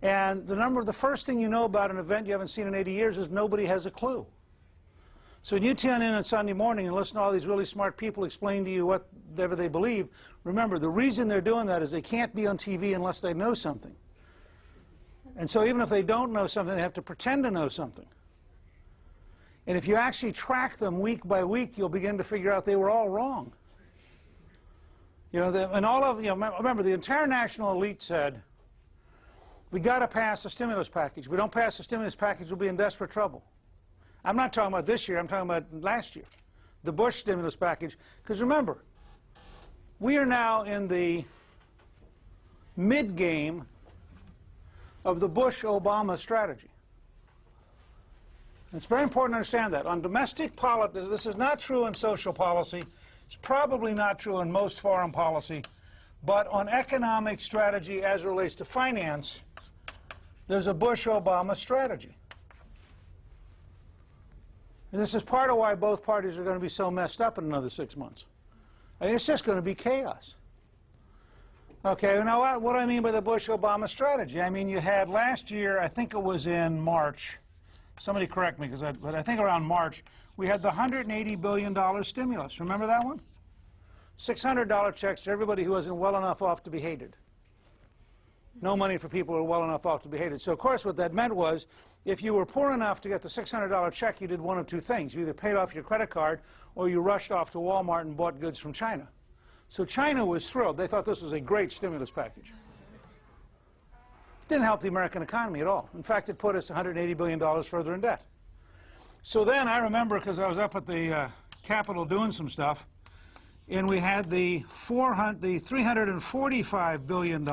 And the first thing you know about an event you haven't seen in 80 years is nobody has a clue. So when you tune in on Sunday morning and listen to all these really smart people explain to you whatever they believe, remember, the reason they're doing that is they can't be on TV unless they know something. And so even if they don't know something, they have to pretend to know something. And if you actually track them week by week, you'll begin to figure out they were all wrong. You know, remember, the entire national elite said, we got to pass a stimulus package. If we don't pass the stimulus package, we'll be in desperate trouble. I'm not talking about this year, I'm talking about last year, the Bush stimulus package. Because remember, we are now in the mid-game of the Bush-Obama strategy. It's very important to understand that. On domestic politics, this is not true in social policy. It's probably not true in most foreign policy. But on economic strategy as it relates to finance, there's a Bush-Obama strategy. And this is part of why both parties are going to be so messed up in another 6 months. I mean, it's just going to be chaos. Okay, now what do I mean by the Bush-Obama strategy? I mean, you had last year, I think it was in March, somebody correct me, but I think around March, we had the $180 billion stimulus. Remember that one? $600 checks to everybody who wasn't well enough off to be hated. No money for people who are well enough off to be hated. So, of course, what that meant was, if you were poor enough to get the $600 check, you did one of two things. You either paid off your credit card, or you rushed off to Walmart and bought goods from China. So China was thrilled. They thought this was a great stimulus package. It didn't help the American economy at all. In fact, it put us $180 billion further in debt. So then I remember, because I was up at the Capitol doing some stuff, and we had the $345 billion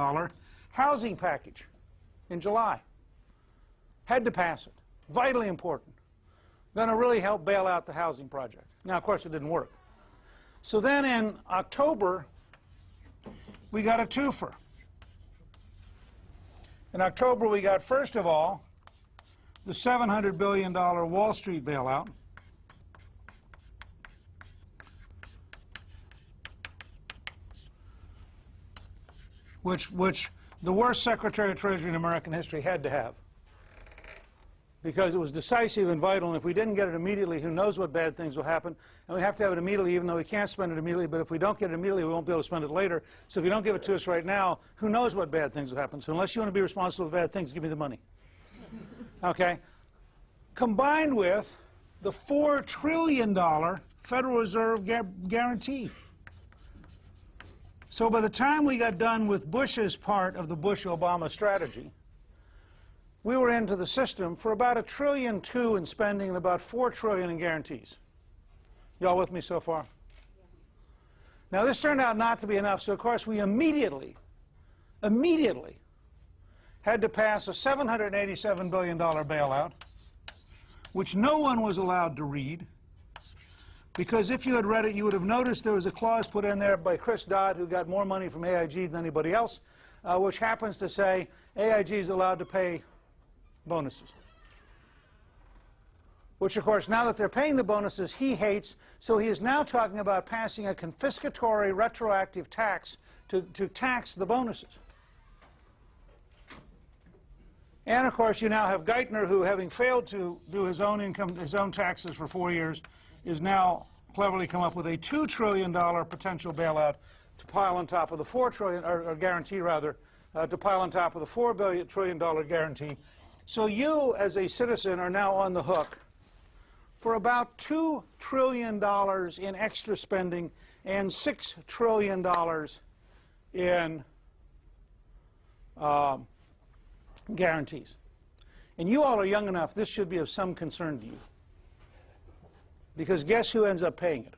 housing package in July. Had to pass it. Vitally important. Going to really help bail out the housing project. Now, of course, it didn't work. So then in October, we got a twofer. In October, we got, first of all, the $700 billion Wall Street bailout. Which the worst Secretary of Treasury in American history had to have, because it was decisive and vital, and if we didn't get it immediately, who knows what bad things will happen. And we have to have it immediately, even though we can't spend it immediately, but if we don't get it immediately, we won't be able to spend it later. So if you don't give it to us right now, who knows what bad things will happen. So unless you want to be responsible for bad things, give me the money. Okay? Combined with the $4 trillion Federal Reserve guarantee. So by the time we got done with Bush's part of the Bush-Obama strategy, we were into the system for about $1.2 trillion in spending and about $4 trillion in guarantees. Y'all with me so far? Now, this turned out not to be enough, so of course we immediately had to pass a $787 billion bailout, which no one was allowed to read, because if you had read it, you would have noticed there was a clause put in there by Chris Dodd, who got more money from AIG than anybody else, which happens to say AIG is allowed to pay bonuses. Which, of course, now that they're paying the bonuses, he hates, so he is now talking about passing a confiscatory retroactive tax to tax the bonuses. And, of course, you now have Geithner, who, having failed to do his own income, his own taxes for 4 years, is now cleverly come up with a $2 trillion potential bailout to pile on top of the $4 trillion, or guarantee rather, to pile on top of the $4 trillion guarantee. So you, as a citizen, are now on the hook for about $2 trillion in extra spending and $6 trillion in guarantees. And you all are young enough, this should be of some concern to you. Because guess who ends up paying it?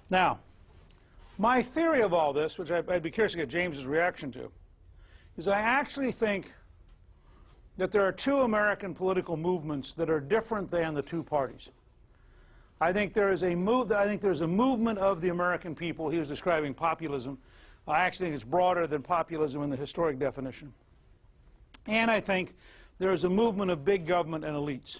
Now, my theory of all this, which I'd be curious to get James's reaction to, is I actually think that there are two American political movements that are different than the two parties. I think there is a there's a movement of the American people. He was describing populism. I actually think it's broader than populism in the historic definition. And I think there is a movement of big government and elites.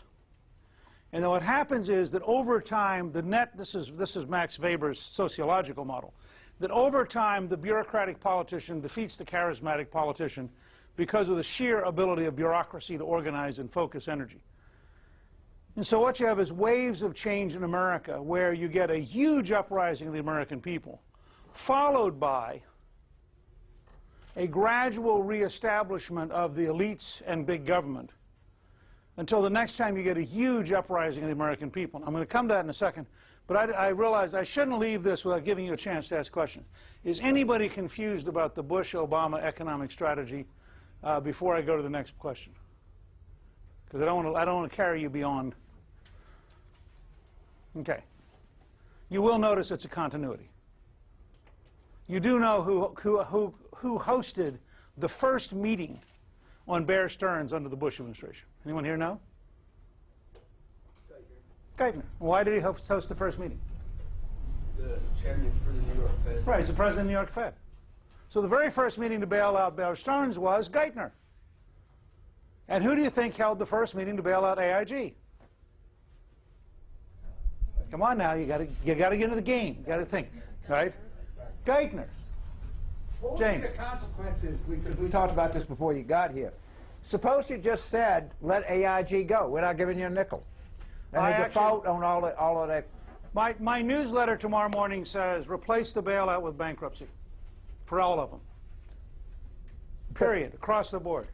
And then what happens is that over time, the net, this is Max Weber's sociological model, that over time the bureaucratic politician defeats the charismatic politician because of the sheer ability of bureaucracy to organize and focus energy. And so what you have is waves of change in America where you get a huge uprising of the American people, followed by a gradual reestablishment of the elites and big government, until the next time you get a huge uprising of the American people. I'm going to come to that in a second, but I realize I shouldn't leave this without giving you a chance to ask questions. Is anybody confused about the Bush-Obama economic strategy before I go to the next question? Because I don't want to carry you beyond. Okay. You will notice it's a continuity. You do know who hosted the first meeting on Bear Stearns under the Bush administration. Anyone here know? Geithner. Why did he host the first meeting? He's the chairman for the New York Fed. Right, he's the president of the New York Fed. So the very first meeting to bail out Bear Stearns was Geithner. And who do you think held the first meeting to bail out AIG? Come on now, you got to get into the game. You got to think, right? Geithner. What would James. be the consequences? Because we talked about this before you got here. Suppose you just said, let AIG go. We're not giving you a nickel. And they default on all of that. My newsletter tomorrow morning says, replace the bailout with bankruptcy for all of them. Period, across the board.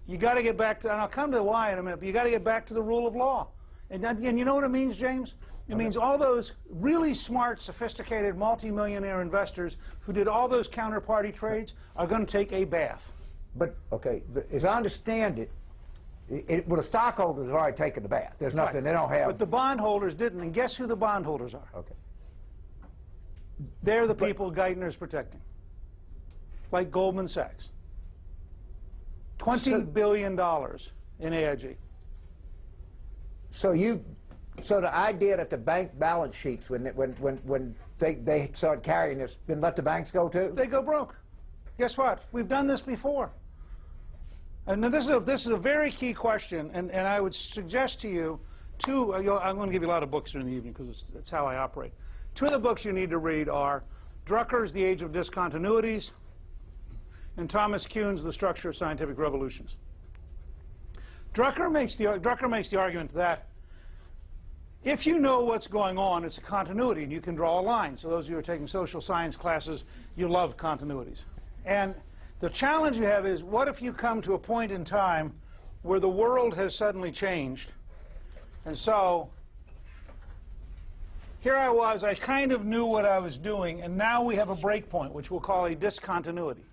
You got to get back to, and I'll come to why in a minute, but you got to get back to the rule of law. And you know what it means, James? It means all those really smart, sophisticated, multimillionaire investors who did all those counterparty trades are going to take a bath. But, okay, as I understand it, well, the stockholders have already taken the bath. There's nothing, they don't have. But the bondholders didn't, and guess who the bondholders are? Okay. They're the people Geithner's protecting, like Goldman Sachs. $20 billion in AIG. So the idea that the bank balance sheets, when they start carrying this, then let the banks go too? They go broke. Guess what? We've done this before. And this is a very key question, and I would suggest to you two. I'm going to give you a lot of books during the evening because it's how I operate. Two of the books you need to read are Drucker's The Age of Discontinuities and Thomas Kuhn's The Structure of Scientific Revolutions. Drucker makes the argument that if you know what's going on, it's a continuity, and you can draw a line. So those of you who are taking social science classes, you love continuities. And the challenge you have is, what if you come to a point in time where the world has suddenly changed? And so here I was, I kind of knew what I was doing, and now we have a break point, which we'll call a discontinuity.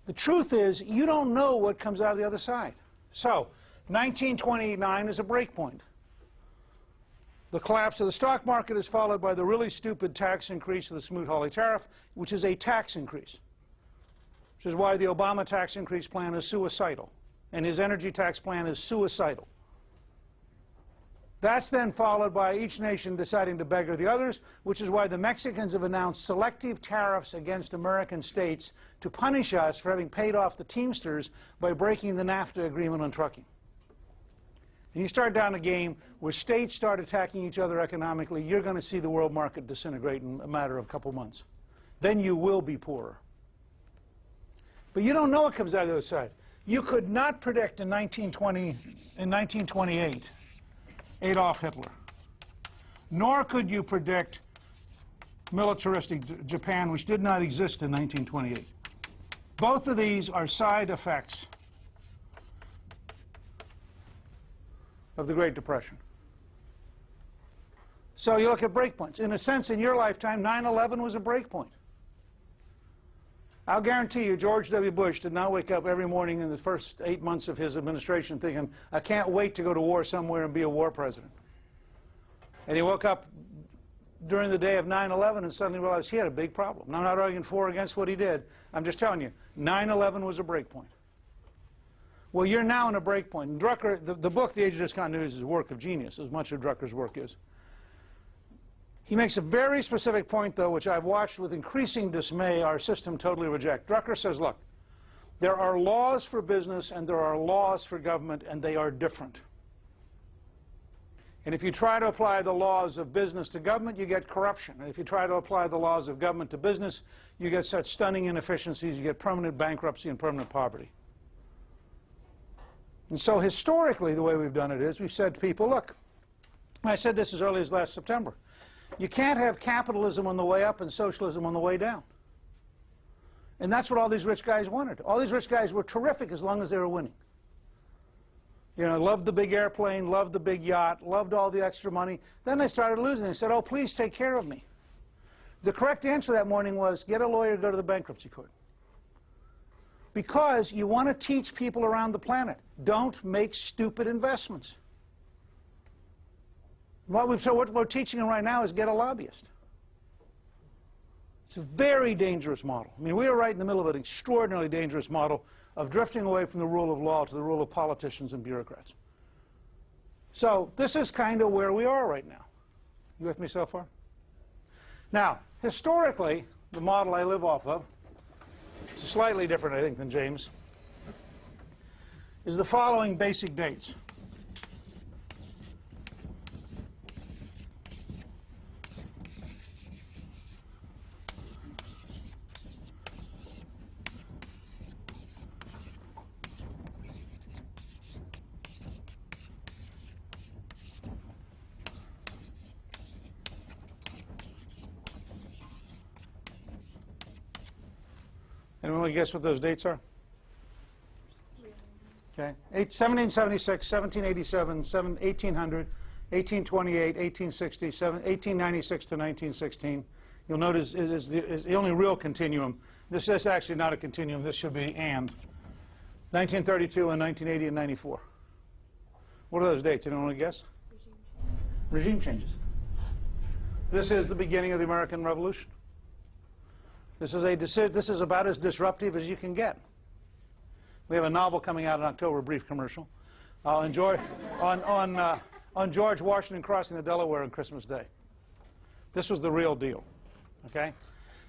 The truth is, you don't know what comes out of the other side. So 1929 is a break point. The collapse of the stock market is followed by the really stupid tax increase of the Smoot-Hawley tariff, which is a tax increase, which is why the Obama tax increase plan is suicidal, and his energy tax plan is suicidal. That's then followed by each nation deciding to beggar the others, which is why the Mexicans have announced selective tariffs against American states to punish us for having paid off the Teamsters by breaking the NAFTA agreement on trucking. And you start down a game where states start attacking each other economically, you're going to see the world market disintegrate in a matter of a couple months. Then you will be poorer. But you don't know what comes out of the other side. You could not predict in 1928 Adolf Hitler, nor could you predict militaristic Japan, which did not exist in 1928. Both of these are side effects of the Great Depression. So you look at breakpoints. In a sense, in your lifetime, 9/11 was a breakpoint. I'll guarantee you George W. Bush did not wake up every morning in the first 8 months of his administration thinking, I can't wait to go to war somewhere and be a war president. And he woke up during the day of 9/11 and suddenly realized he had a big problem. Now, I'm not arguing for or against what he did. I'm just telling you, 9/11 was a breakpoint. Well, you're now in a breakpoint. And Drucker, the book, The Age of Discontinuities, is a work of genius, as much of Drucker's work is. He makes a very specific point, though, which I've watched with increasing dismay our system totally reject. Drucker says, look, there are laws for business and there are laws for government, and they are different. And if you try to apply the laws of business to government, you get corruption. And if you try to apply the laws of government to business, you get such stunning inefficiencies, you get permanent bankruptcy and permanent poverty. And so historically, the way we've done it is we've said to people, look, and I said this as early as last September, you can't have capitalism on the way up and socialism on the way down. And that's what all these rich guys wanted. All these rich guys were terrific as long as they were winning. You know, loved the big airplane, loved the big yacht, loved all the extra money. Then they started losing. They said, oh, please take care of me. The correct answer that morning was, get a lawyer to go to the bankruptcy court. Because you want to teach people around the planet, don't make stupid investments. What we're teaching them right now is get a lobbyist. It's a very dangerous model. I mean, we are right in the middle of an extraordinarily dangerous model of drifting away from the rule of law to the rule of politicians and bureaucrats. So this is kind of where we are right now. You with me so far? Now, historically, the model I live off of, it's slightly different, I think, than James, is the following basic dates. Anyone want to guess what those dates are? Okay. 1776, 1787, 1800, 1828, 1860, 1896 to 1916. You'll notice it is the only real continuum. This is actually not a continuum. This should be and. 1932 and 1980 and 94. What are those dates? Anyone want to guess? Regime changes. This is the beginning of the American Revolution. This is about as disruptive as you can get. We have a novel coming out in October, a brief commercial, on George Washington crossing the Delaware on Christmas Day. This was the real deal. Okay?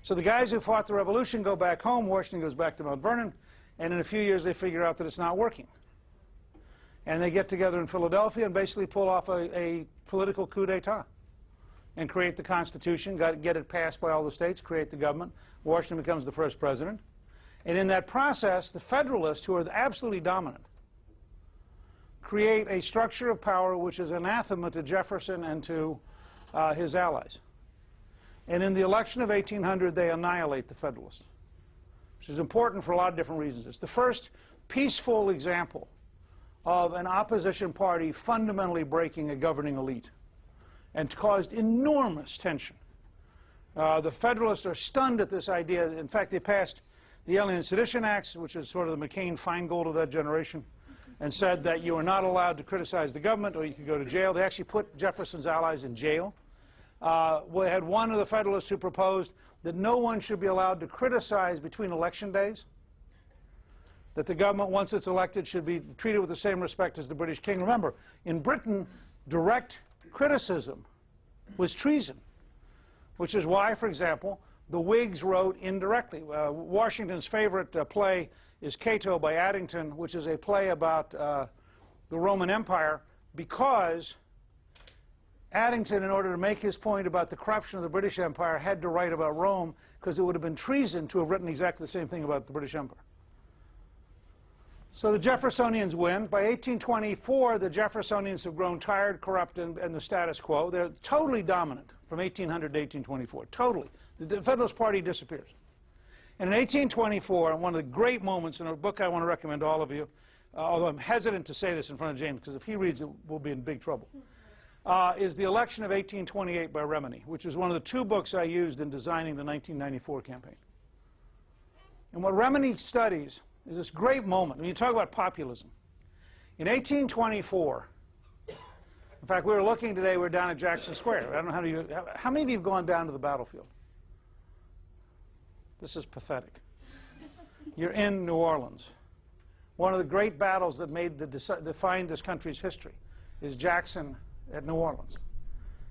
So the guys who fought the revolution go back home, Washington goes back to Mount Vernon, and in a few years they figure out that it's not working. And they get together in Philadelphia and basically pull off a political coup d'etat and create the Constitution, get it passed by all the states, create the government. Washington becomes the first president. And in that process, the Federalists, who are absolutely dominant, create a structure of power which is anathema to Jefferson and to his allies. And in the election of 1800, they annihilate the Federalists, which is important for a lot of different reasons. It's the first peaceful example of an opposition party fundamentally breaking a governing elite, and caused enormous tension. The Federalists are stunned at this idea. In fact, they passed the Alien and Sedition Acts, which is sort of the McCain-Feingold of that generation, and said that you are not allowed to criticize the government or you could go to jail. They actually put Jefferson's allies in jail. We had one of the Federalists who proposed that no one should be allowed to criticize between election days, that the government, once it's elected, should be treated with the same respect as the British king. Remember, in Britain, direct criticism was treason, which is why, for example, the Whigs wrote indirectly. Washington's favorite play is Cato by Addington, which is a play about the Roman Empire, because Addington, in order to make his point about the corruption of the British Empire, had to write about Rome, because it would have been treason to have written exactly the same thing about the British Empire. So the Jeffersonians win. By 1824, the Jeffersonians have grown tired, corrupt, and the status quo. They're totally dominant from 1800 to 1824. Totally. The Federalist Party disappears. And in 1824, one of the great moments in a book I want to recommend to all of you, although I'm hesitant to say this in front of James, because if he reads it, we'll be in big trouble, is The Election of 1828 by Remini, which is one of the two books I used in designing the 1994 campaign. And what Remini studies is this great moment. When you talk about populism, in 1824, in fact, we were looking today, we were down at Jackson Square. I don't know how many of you have gone down to the battlefield? This is pathetic. You're in New Orleans. One of the great battles that defined this country's history is Jackson at New Orleans.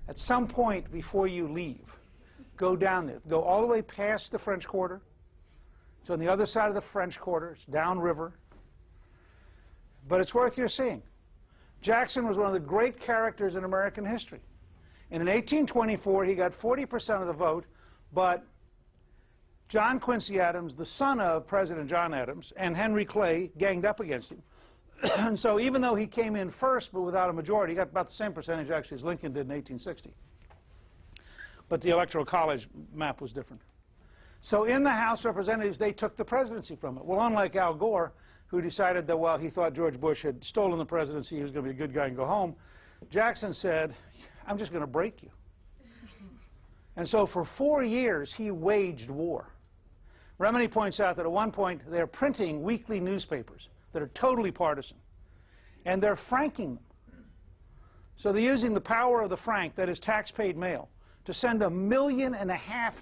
At some point before you leave, go down there. Go all the way past the French Quarter. It's on the other side of the French Quarter. It's downriver. But it's worth your seeing. Jackson was one of the great characters in American history. And in 1824, he got 40% of the vote, but John Quincy Adams, the son of President John Adams, and Henry Clay ganged up against him. And so even though he came in first, but without a majority, he got about the same percentage actually as Lincoln did in 1860. But the Electoral College map was different. So in the House of Representatives, they took the presidency from it. Well, unlike Al Gore, who decided that, well, he thought George Bush had stolen the presidency, he was going to be a good guy and go home, Jackson said, I'm just going to break you. And so for 4 years, he waged war. Remini points out that at one point, they're printing weekly newspapers that are totally partisan, and they're franking them. So they're using the power of the frank, that is tax-paid mail, to send 1.5 million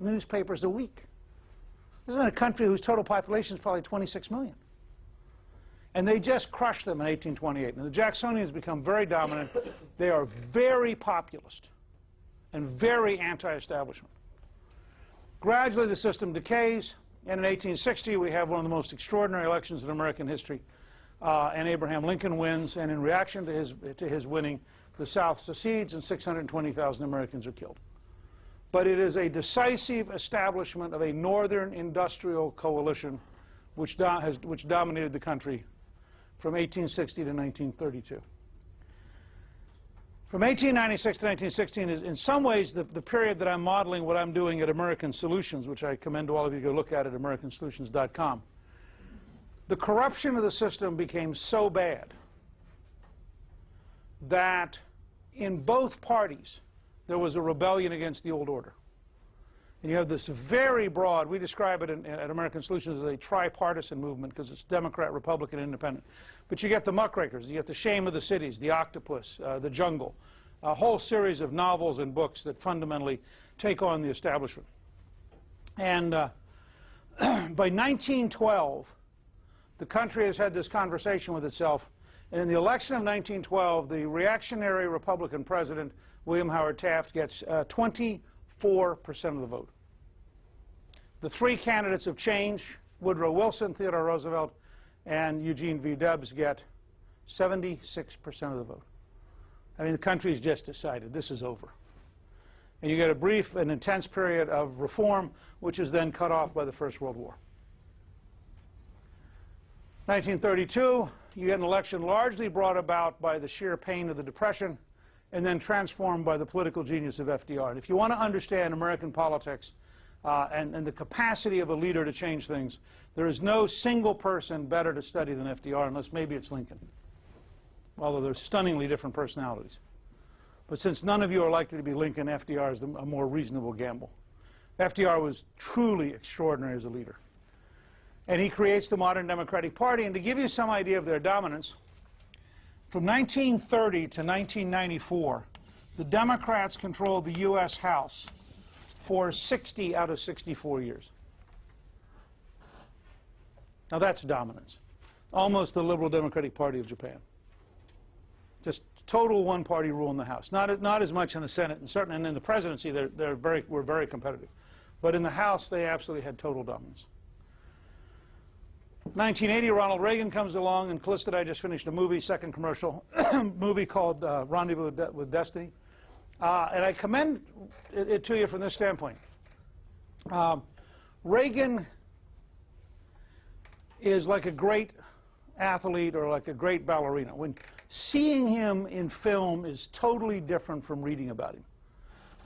newspapers a week. This is in a country whose total population is probably 26 million. And they just crushed them in 1828. And the Jacksonians become very dominant. They are very populist and very anti-establishment. Gradually, the system decays. And in 1860, we have one of the most extraordinary elections in American history. And Abraham Lincoln wins. And in reaction to his winning, the South secedes and 620,000 Americans are killed. But it is a decisive establishment of a northern industrial coalition which dominated the country from 1860 to 1932. From 1896 to 1916 is in some ways the period that I'm modeling what I'm doing at American Solutions, which I commend to all of you to go look at americansolutions.com. The corruption of the system became so bad that in both parties there was a rebellion against the old order. And you have this very broad, we describe it at American Solutions as a tripartisan movement because it's Democrat, Republican, Independent. But you get the muckrakers, you get the Shame of the Cities, the Octopus, the Jungle, a whole series of novels and books that fundamentally take on the establishment. And by 1912, the country has had this conversation with itself. And in the election of 1912, the reactionary Republican president, William Howard Taft, gets 24% of the vote. The three candidates of change, Woodrow Wilson, Theodore Roosevelt, and Eugene V. Debs, get 76% of the vote. I mean, the country's just decided this is over. And you get a brief and intense period of reform, which is then cut off by the First World War. 1932, you get an election largely brought about by the sheer pain of the Depression and then transformed by the political genius of FDR. And if you want to understand American politics and the capacity of a leader to change things, there is no single person better to study than FDR, unless maybe it's Lincoln, although they're stunningly different personalities. But since none of you are likely to be Lincoln, FDR is a more reasonable gamble. FDR was truly extraordinary as a leader. And he creates the modern Democratic Party. And to give you some idea of their dominance, from 1930 to 1994, the Democrats controlled the U.S. House for 60 out of 64 years. Now that's dominance. Almost the liberal Democratic Party of Japan. Just total one-party rule in the House. Not as much in the Senate, and certainly in the presidency were very competitive. But in the House, they absolutely had total dominance. 1980, Ronald Reagan comes along, and Callista and I just finished a movie, second commercial, movie called Rendezvous with Destiny. And I commend it to you from this standpoint. Reagan is like a great athlete or like a great ballerina. When seeing him in film is totally different from reading about him.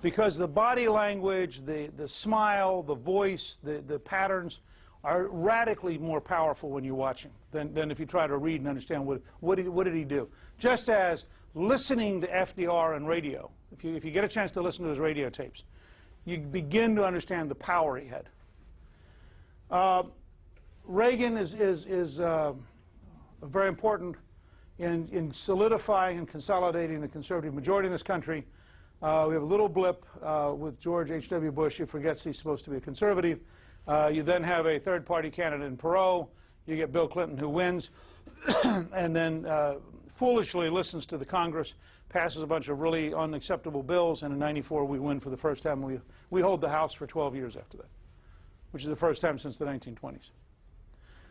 Because the body language, the smile, the voice, the patterns are radically more powerful when you watch him than if you try to read and understand what did he do. Just as listening to FDR on radio, if you get a chance to listen to his radio tapes, you begin to understand the power he had. Reagan is very important in solidifying and consolidating the conservative majority in this country. We have a little blip with George H.W. Bush, who forgets he's supposed to be a conservative. You then have a third-party candidate in Perot. You get Bill Clinton, who wins, and then foolishly listens to the Congress, passes a bunch of really unacceptable bills, and in '94 we win for the first time. We hold the House for 12 years after that, which is the first time since the 1920s.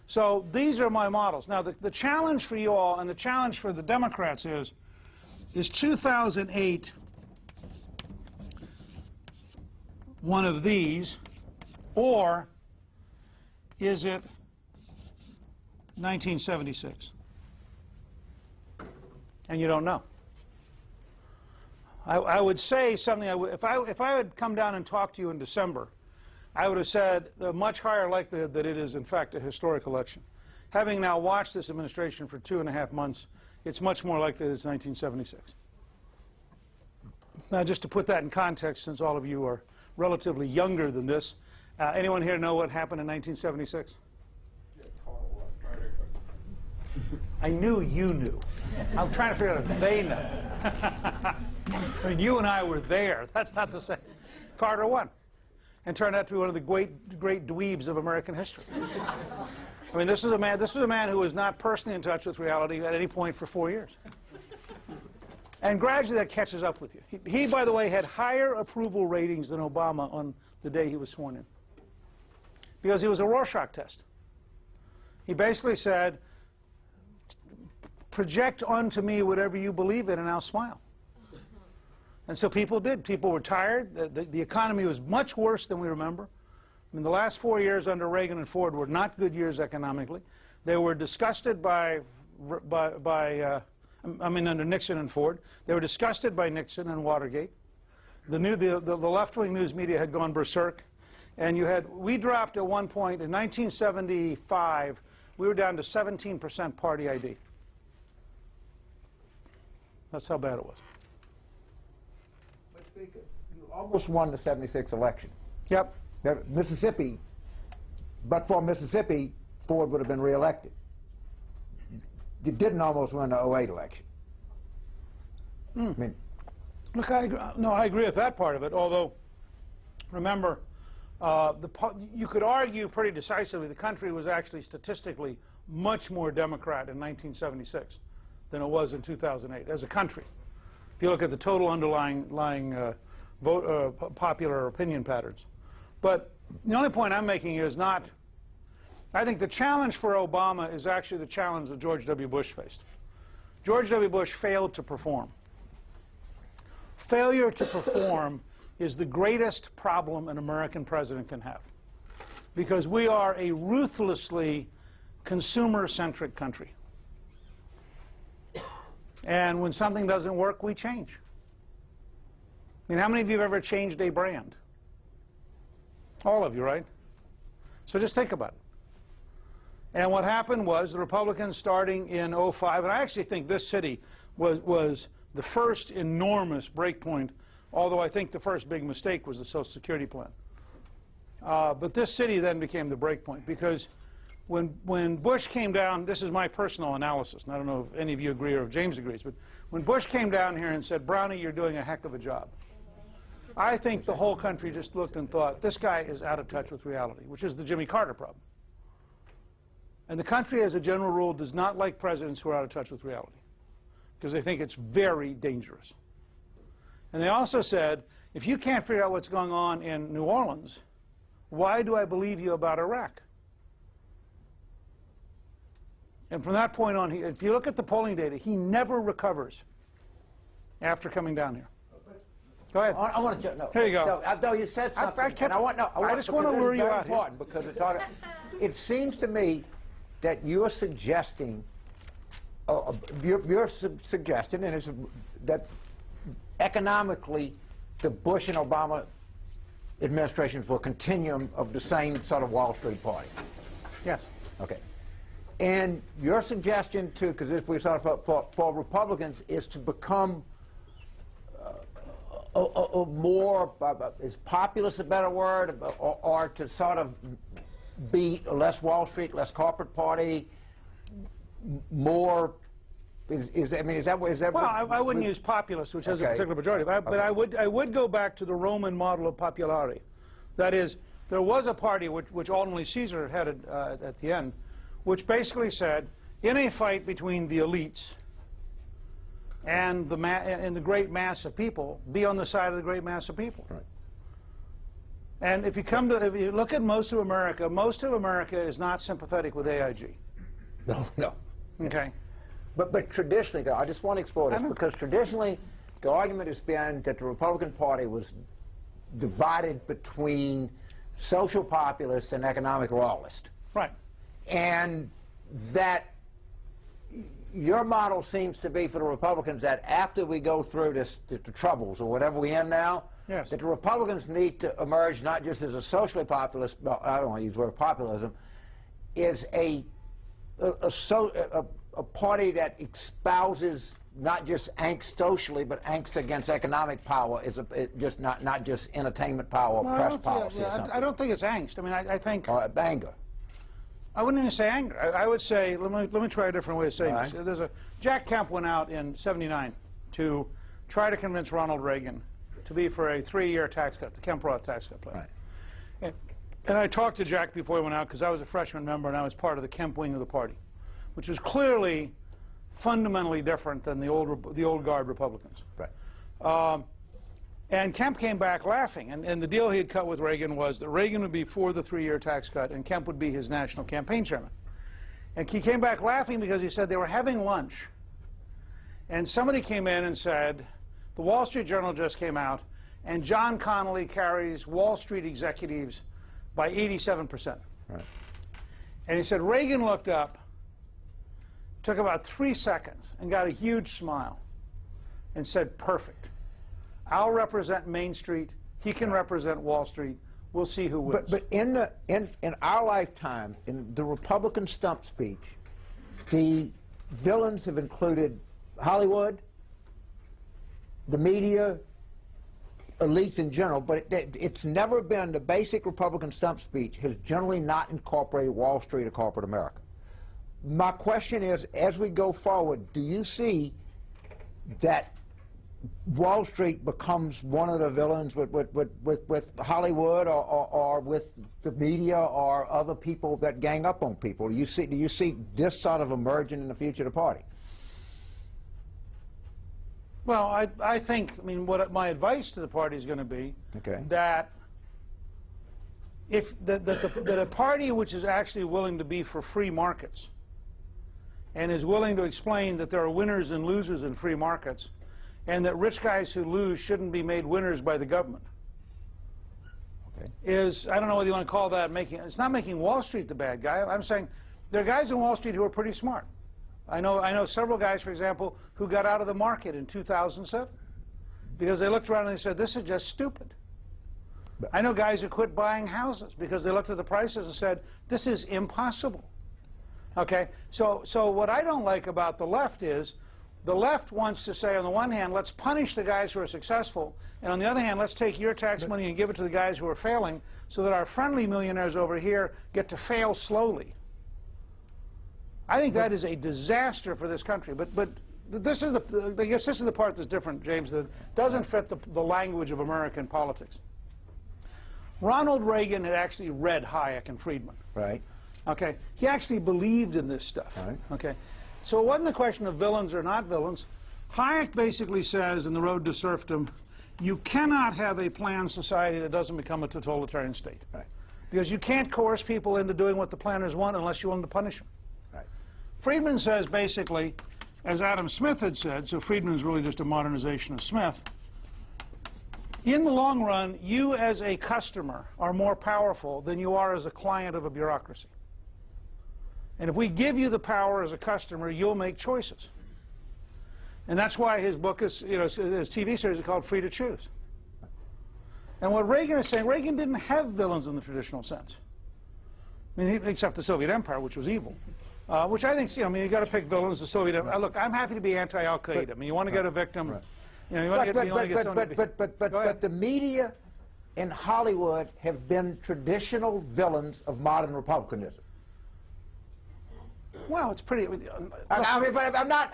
So these are my models. Now, the challenge for you all and the challenge for the Democrats is is 2008 one of these, or is it 1976? And you don't know. I would say something, if I had come down and talked to you in December, I would have said a much higher likelihood that it is, in fact, a historic election. Having now watched this administration for 2.5 months, it's much more likely that it's 1976. Now, just to put that in context, since all of you are relatively younger than this, anyone here know what happened in 1976? I knew you knew. I'm trying to figure out if they know. I mean, you and I were there. That's not the same. Carter won, and turned out to be one of the great dweebs of American history. I mean, this was a man who was not personally in touch with reality at any point for 4 years. And gradually that catches up with you. He, by the way, had higher approval ratings than Obama on the day he was sworn in, because he was a Rorschach test. He basically said, project onto me whatever you believe in, and I'll smile. And so people did. People were tired. The economy was much worse than we remember. I mean, the last 4 years under Reagan and Ford were not good years economically. They were disgusted under Nixon and Ford. They were disgusted by Nixon and Watergate. The left-wing news media had gone berserk. And we dropped at one point, in 1975, we were down to 17% party ID. That's how bad it was. But Speaker, you almost won the '76 election. Yep. Now, Mississippi, but for Mississippi, Ford would have been reelected. You didn't almost win the '08 election. I mean, look, I agree with that part of it. Although, remember, you could argue pretty decisively the country was actually statistically much more Democrat in 1976 than it was in 2008 as a country. If you look at the total underlying popular opinion patterns. But the only point I'm making is not, I think the challenge for Obama is actually the challenge that George W. Bush faced. George W. Bush failed to perform. Failure to perform is the greatest problem an American president can have, because we are a ruthlessly consumer-centric country. And when something doesn't work, we change. I mean, how many of you have ever changed a brand? All of you, right? So just think about it. And what happened was the Republicans, starting in '05, and I actually think this city was the first enormous breakpoint, although I think the first big mistake was the Social Security plan. But this city then became the breakpoint, because when Bush came down, this is my personal analysis, and I don't know if any of you agree or if James agrees, but when Bush came down here and said, Brownie, you're doing a heck of a job, I think the whole country just looked and thought, this guy is out of touch with reality, which is the Jimmy Carter problem. And the country, as a general rule, does not like presidents who are out of touch with reality, because they think it's very dangerous. And they also said, if you can't figure out what's going on in New Orleans, why do I believe you about Iraq? And from that point on, if you look at the polling data, he never recovers after coming down here. Go ahead. I want to. No, here you go. No, you said something. I just want to lure you out here. Because it seems to me that you're suggesting, you're suggesting, and it's that economically, the Bush and Obama administrations will continuum of the same sort of Wall Street party. Yes. Okay. And your suggestion to, because we sort of for Republicans, is to become a more, is populist a better word, or to sort of be less Wall Street, less corporate party, more, is that well, I wouldn't use populist, which has a particular majority, but I would go back to the Roman model of popularity. That is, there was a party which ultimately Caesar headed at the end, which basically said, in a fight between the elites and the great mass of people, be on the side of the great mass of people. Right. And if you look at most of America is not sympathetic with AIG. No. Okay. But traditionally, though, I just want to explore this, because traditionally the argument has been that the Republican Party was divided between social populists and economic royalists. Right. And that your model seems to be for the Republicans that after we go through this, the troubles or whatever we're in now, yes, that the Republicans need to emerge not just as a socially populist, well, I don't want to use the word populism, is a party that espouses not just angst socially, but angst against economic power, just not just entertainment power or press policy or something. I don't think it's angst. I mean, I think... Or anger. I wouldn't even say anger. I would say, let me try a different way of saying this. Jack Kemp went out in '79 to try to convince Ronald Reagan to be for a 3-year tax cut, the Kemp-Roth tax cut plan. Right. And I talked to Jack before he went out because I was a freshman member and I was part of the Kemp wing of the party, which was clearly fundamentally different than the old guard Republicans. Right. And Kemp came back laughing, and the deal he had cut with Reagan was that Reagan would be for the 3-year tax cut, and Kemp would be his national campaign chairman. And he came back laughing because he said they were having lunch, and somebody came in and said, the Wall Street Journal just came out, and John Connolly carries Wall Street executives by 87%. Right. And he said Reagan looked up, took about 3 seconds, and got a huge smile, and said, perfect. I'll represent Main Street. He can represent Wall Street. We'll see who wins. But in our lifetime, in the Republican stump speech, the villains have included Hollywood, the media, elites in general, but it's never been, the basic Republican stump speech has generally not incorporated Wall Street or corporate America. My question is, as we go forward, do you see that Wall Street becomes one of the villains with Hollywood or with the media or other people that gang up on people? Do you see this sort of emerging in the future of the party? Well, I think, I mean, what my advice to the party is going to be that that a party which is actually willing to be for free markets and is willing to explain that there are winners and losers in free markets, and that rich guys who lose shouldn't be made winners by the government, is, I don't know whether you want to call that it's not making Wall Street the bad guy. I'm saying there are guys in Wall Street who are pretty smart. I know several guys, for example, who got out of the market in 2007 because they looked around and they said, this is just stupid. I know guys who quit buying houses because they looked at the prices and said, this is impossible. Okay, so what I don't like about the left is the left wants to say, on the one hand, let's punish the guys who are successful, and on the other hand, let's take your tax money and give it to the guys who are failing so that our friendly millionaires over here get to fail slowly. I think that is a disaster for this country. But this is I guess this is the part that's different, James, that doesn't fit the language of American politics. Ronald Reagan had actually read Hayek and Friedman. Right. Okay. He actually believed in this stuff. Right. Okay. So it wasn't a question of villains or not villains. Hayek basically says in The Road to Serfdom, you cannot have a planned society that doesn't become a totalitarian state. Right. Because you can't coerce people into doing what the planners want unless you're willing to punish them. Right. Friedman says basically, as Adam Smith had said, so Friedman is really just a modernization of Smith, in the long run, you as a customer are more powerful than you are as a client of a bureaucracy. And if we give you the power as a customer, you'll make choices. And that's why his book is, his TV series is called Free to Choose. And what Reagan is saying, Reagan didn't have villains in the traditional sense. I mean, except the Soviet Empire, which was evil. Which I think, you've got to pick villains, the Soviet Empire. Look, I'm happy to be anti-Al-Qaeda. I mean, you want to get a victim, you want to get somebody to be... But the media in Hollywood have been traditional villains of modern republicanism. Well, it's pretty... I'm not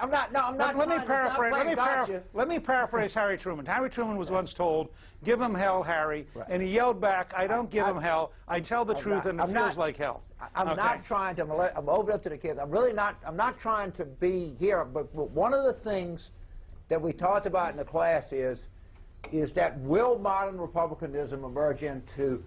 Let me paraphrase Harry Truman. Harry Truman was once told, give him hell, Harry, and he yelled back, I don't give him hell, I tell the truth and it feels like hell. I'm not trying to, I'm over up to the kids, I'm not trying to be here, but one of the things that we talked about in the class is that will modern republicanism emerge into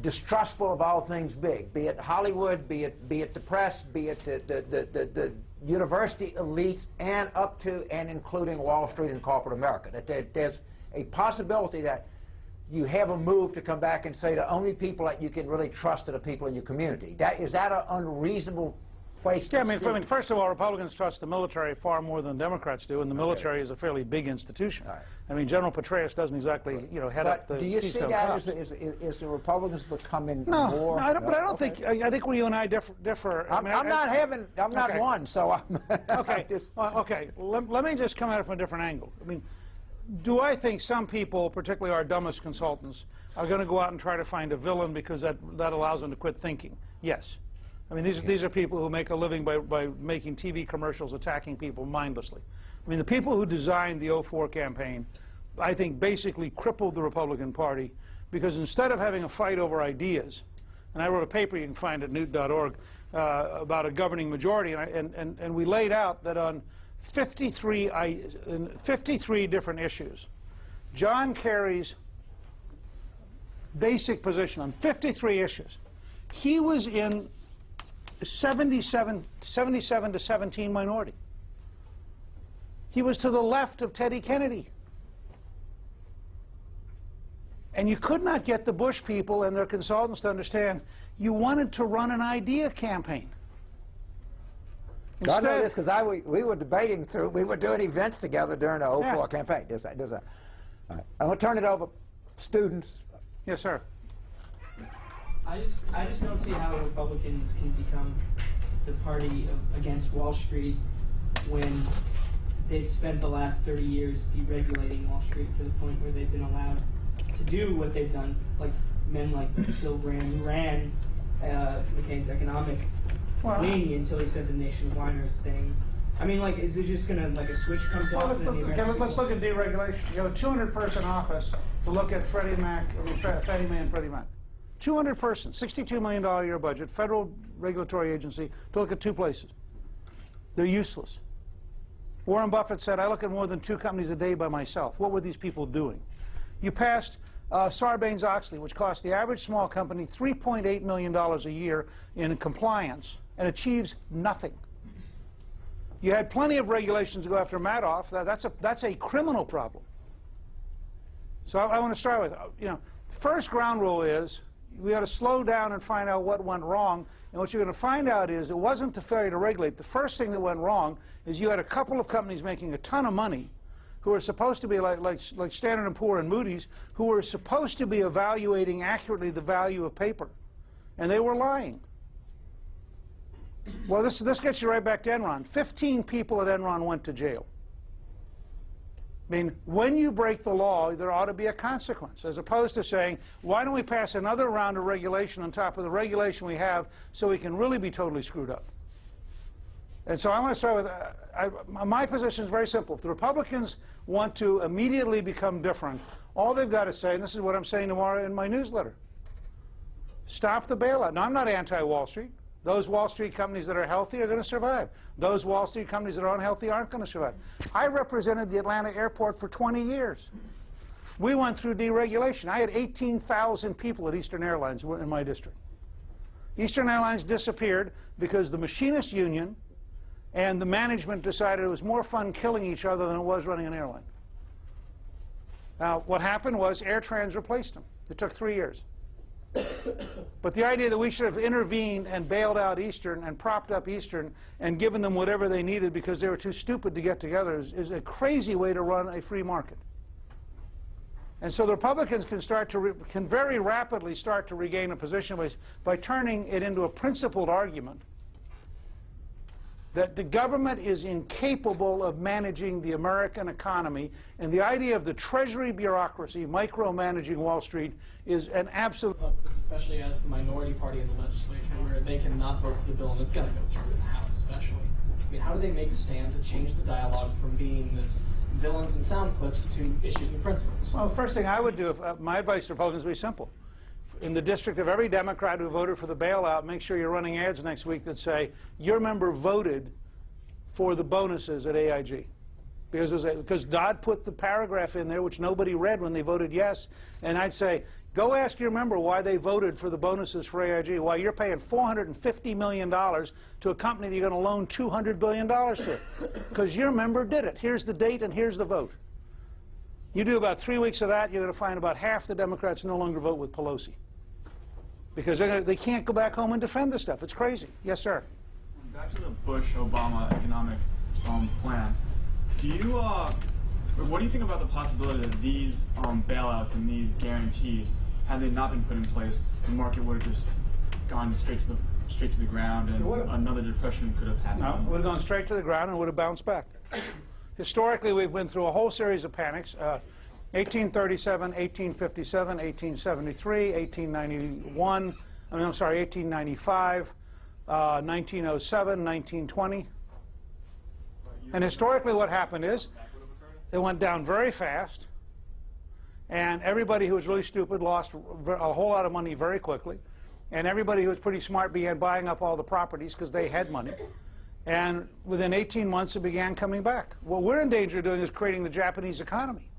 distrustful of all things big, be it Hollywood, be it the press, be it the university elites, and up to and including Wall Street and corporate America. That there's a possibility that you have a move to come back and say the only people that you can really trust are the people in your community. Is that an unreasonable place to I mean, first of all, Republicans trust the military far more than Democrats do, and the military is a fairly big institution. Right. I mean, General Petraeus doesn't exactly, head up the do you see Keystone that Cops. as the Republicans becoming No, more? no, but I don't think. I think where you and I differ. I'm not okay. one, so I'm. Okay. Okay. Let me just come at it from a different angle. I mean, do I think some people, particularly our dumbest consultants, are going to go out and try to find a villain because that allows them to quit thinking? Yes. I mean, these are people who make a living by making TV commercials attacking people mindlessly. I mean, the people who designed the 2004 campaign, I think, basically crippled the Republican Party because instead of having a fight over ideas, and I wrote a paper you can find at newt.org about a governing majority, and we laid out that on 53 different issues, John Kerry's basic position on 53 issues, he was in 77 to 17 minority. He was to the left of Teddy Kennedy. And you could not get the Bush people and their consultants to understand you wanted to run an idea campaign. I know this because we were debating we were doing events together during the 2004 campaign. All right. I'm going to turn it over. Students. Yes, sir. I just don't see how Republicans can become the party against Wall Street when they've spent the last 30 years deregulating Wall Street to the point where they've been allowed to do what they've done, like men like Bill Graham, who ran McCain's economic wing until he said the Nation of Whiners thing. I mean, like, is it just going to, like, a switch comes off? Let's look at deregulation. You have a 200-person office to look at Fannie Mae and Freddie Mac. 200-person, $62 million a year budget, federal regulatory agency to look at two places. They're useless. Warren Buffett said, I look at more than 2 companies a day by myself. What were these people doing? You passed Sarbanes-Oxley, which cost the average small company $3.8 million a year in compliance and achieves nothing. You had plenty of regulations to go after Madoff. That's a criminal problem. So I want to start with, the first ground rule is we ought to slow down and find out what went wrong. And what you're going to find out is it wasn't the failure to regulate. The first thing that went wrong is you had a couple of companies making a ton of money who are supposed to be like Standard & Poor and Moody's, who were supposed to be evaluating accurately the value of paper. And they were lying. Well, this gets you right back to Enron. 15 people at Enron went to jail. I mean, when you break the law, there ought to be a consequence, as opposed to saying, why don't we pass another round of regulation on top of the regulation we have so we can really be totally screwed up? And so I want to start with, my position is very simple. If the Republicans want to immediately become different, all they've got to say, and this is what I'm saying tomorrow in my newsletter, stop the bailout. Now, I'm not anti-Wall Street. Those Wall Street companies that are healthy are going to survive. Those Wall Street companies that are unhealthy aren't going to survive. I represented the Atlanta airport for 20 years. We went through deregulation. I had 18,000 people at Eastern Airlines in my district. Eastern Airlines disappeared because the machinist union and the management decided it was more fun killing each other than it was running an airline. Now, what happened was AirTrans replaced them. It took 3 years. But the idea that we should have intervened and bailed out Eastern and propped up Eastern and given them whatever they needed because they were too stupid to get together is a crazy way to run a free market. And so the Republicans can very rapidly start to regain a position by turning it into a principled argument that the government is incapable of managing the American economy, and the idea of the Treasury bureaucracy micromanaging Wall Street is an absolute... Especially as the minority party in the legislature, where they cannot vote for the bill, and it's going to go through in the House especially. I mean, how do they make a stand to change the dialogue from being this villains and sound clips to issues and principles? Well, the first thing I would do, my advice to Republicans would be simple. In the district of every Democrat who voted for the bailout, make sure you're running ads next week that say, your member voted for the bonuses at AIG. Because Dodd put the paragraph in there which nobody read when they voted yes. And I'd say, Go ask your member why they voted for the bonuses for AIG, why you're paying $450 million to a company that you're going to loan $200 billion to. Because your member did it. Here's the date and here's the vote. You do about 3 weeks of that, you're going to find about half the Democrats no longer vote with Pelosi. Because they can't go back home and defend this stuff. It's crazy. Yes, sir. Back to the Bush-Obama economic plan. What do you think about the possibility that these bailouts and these guarantees, had they not been put in place, the market would have just gone straight to the ground, and another depression could have happened? No, it would have gone straight to the ground and would have bounced back. Historically, we've been through a whole series of panics. 1837, 1857, 1873, 1891, 1895, 1907, 1920. And historically what happened is it went down very fast, and everybody who was really stupid lost a whole lot of money very quickly, and everybody who was pretty smart began buying up all the properties because they had money. And within 18 months, it began coming back. What we're in danger of doing is creating the Japanese economy,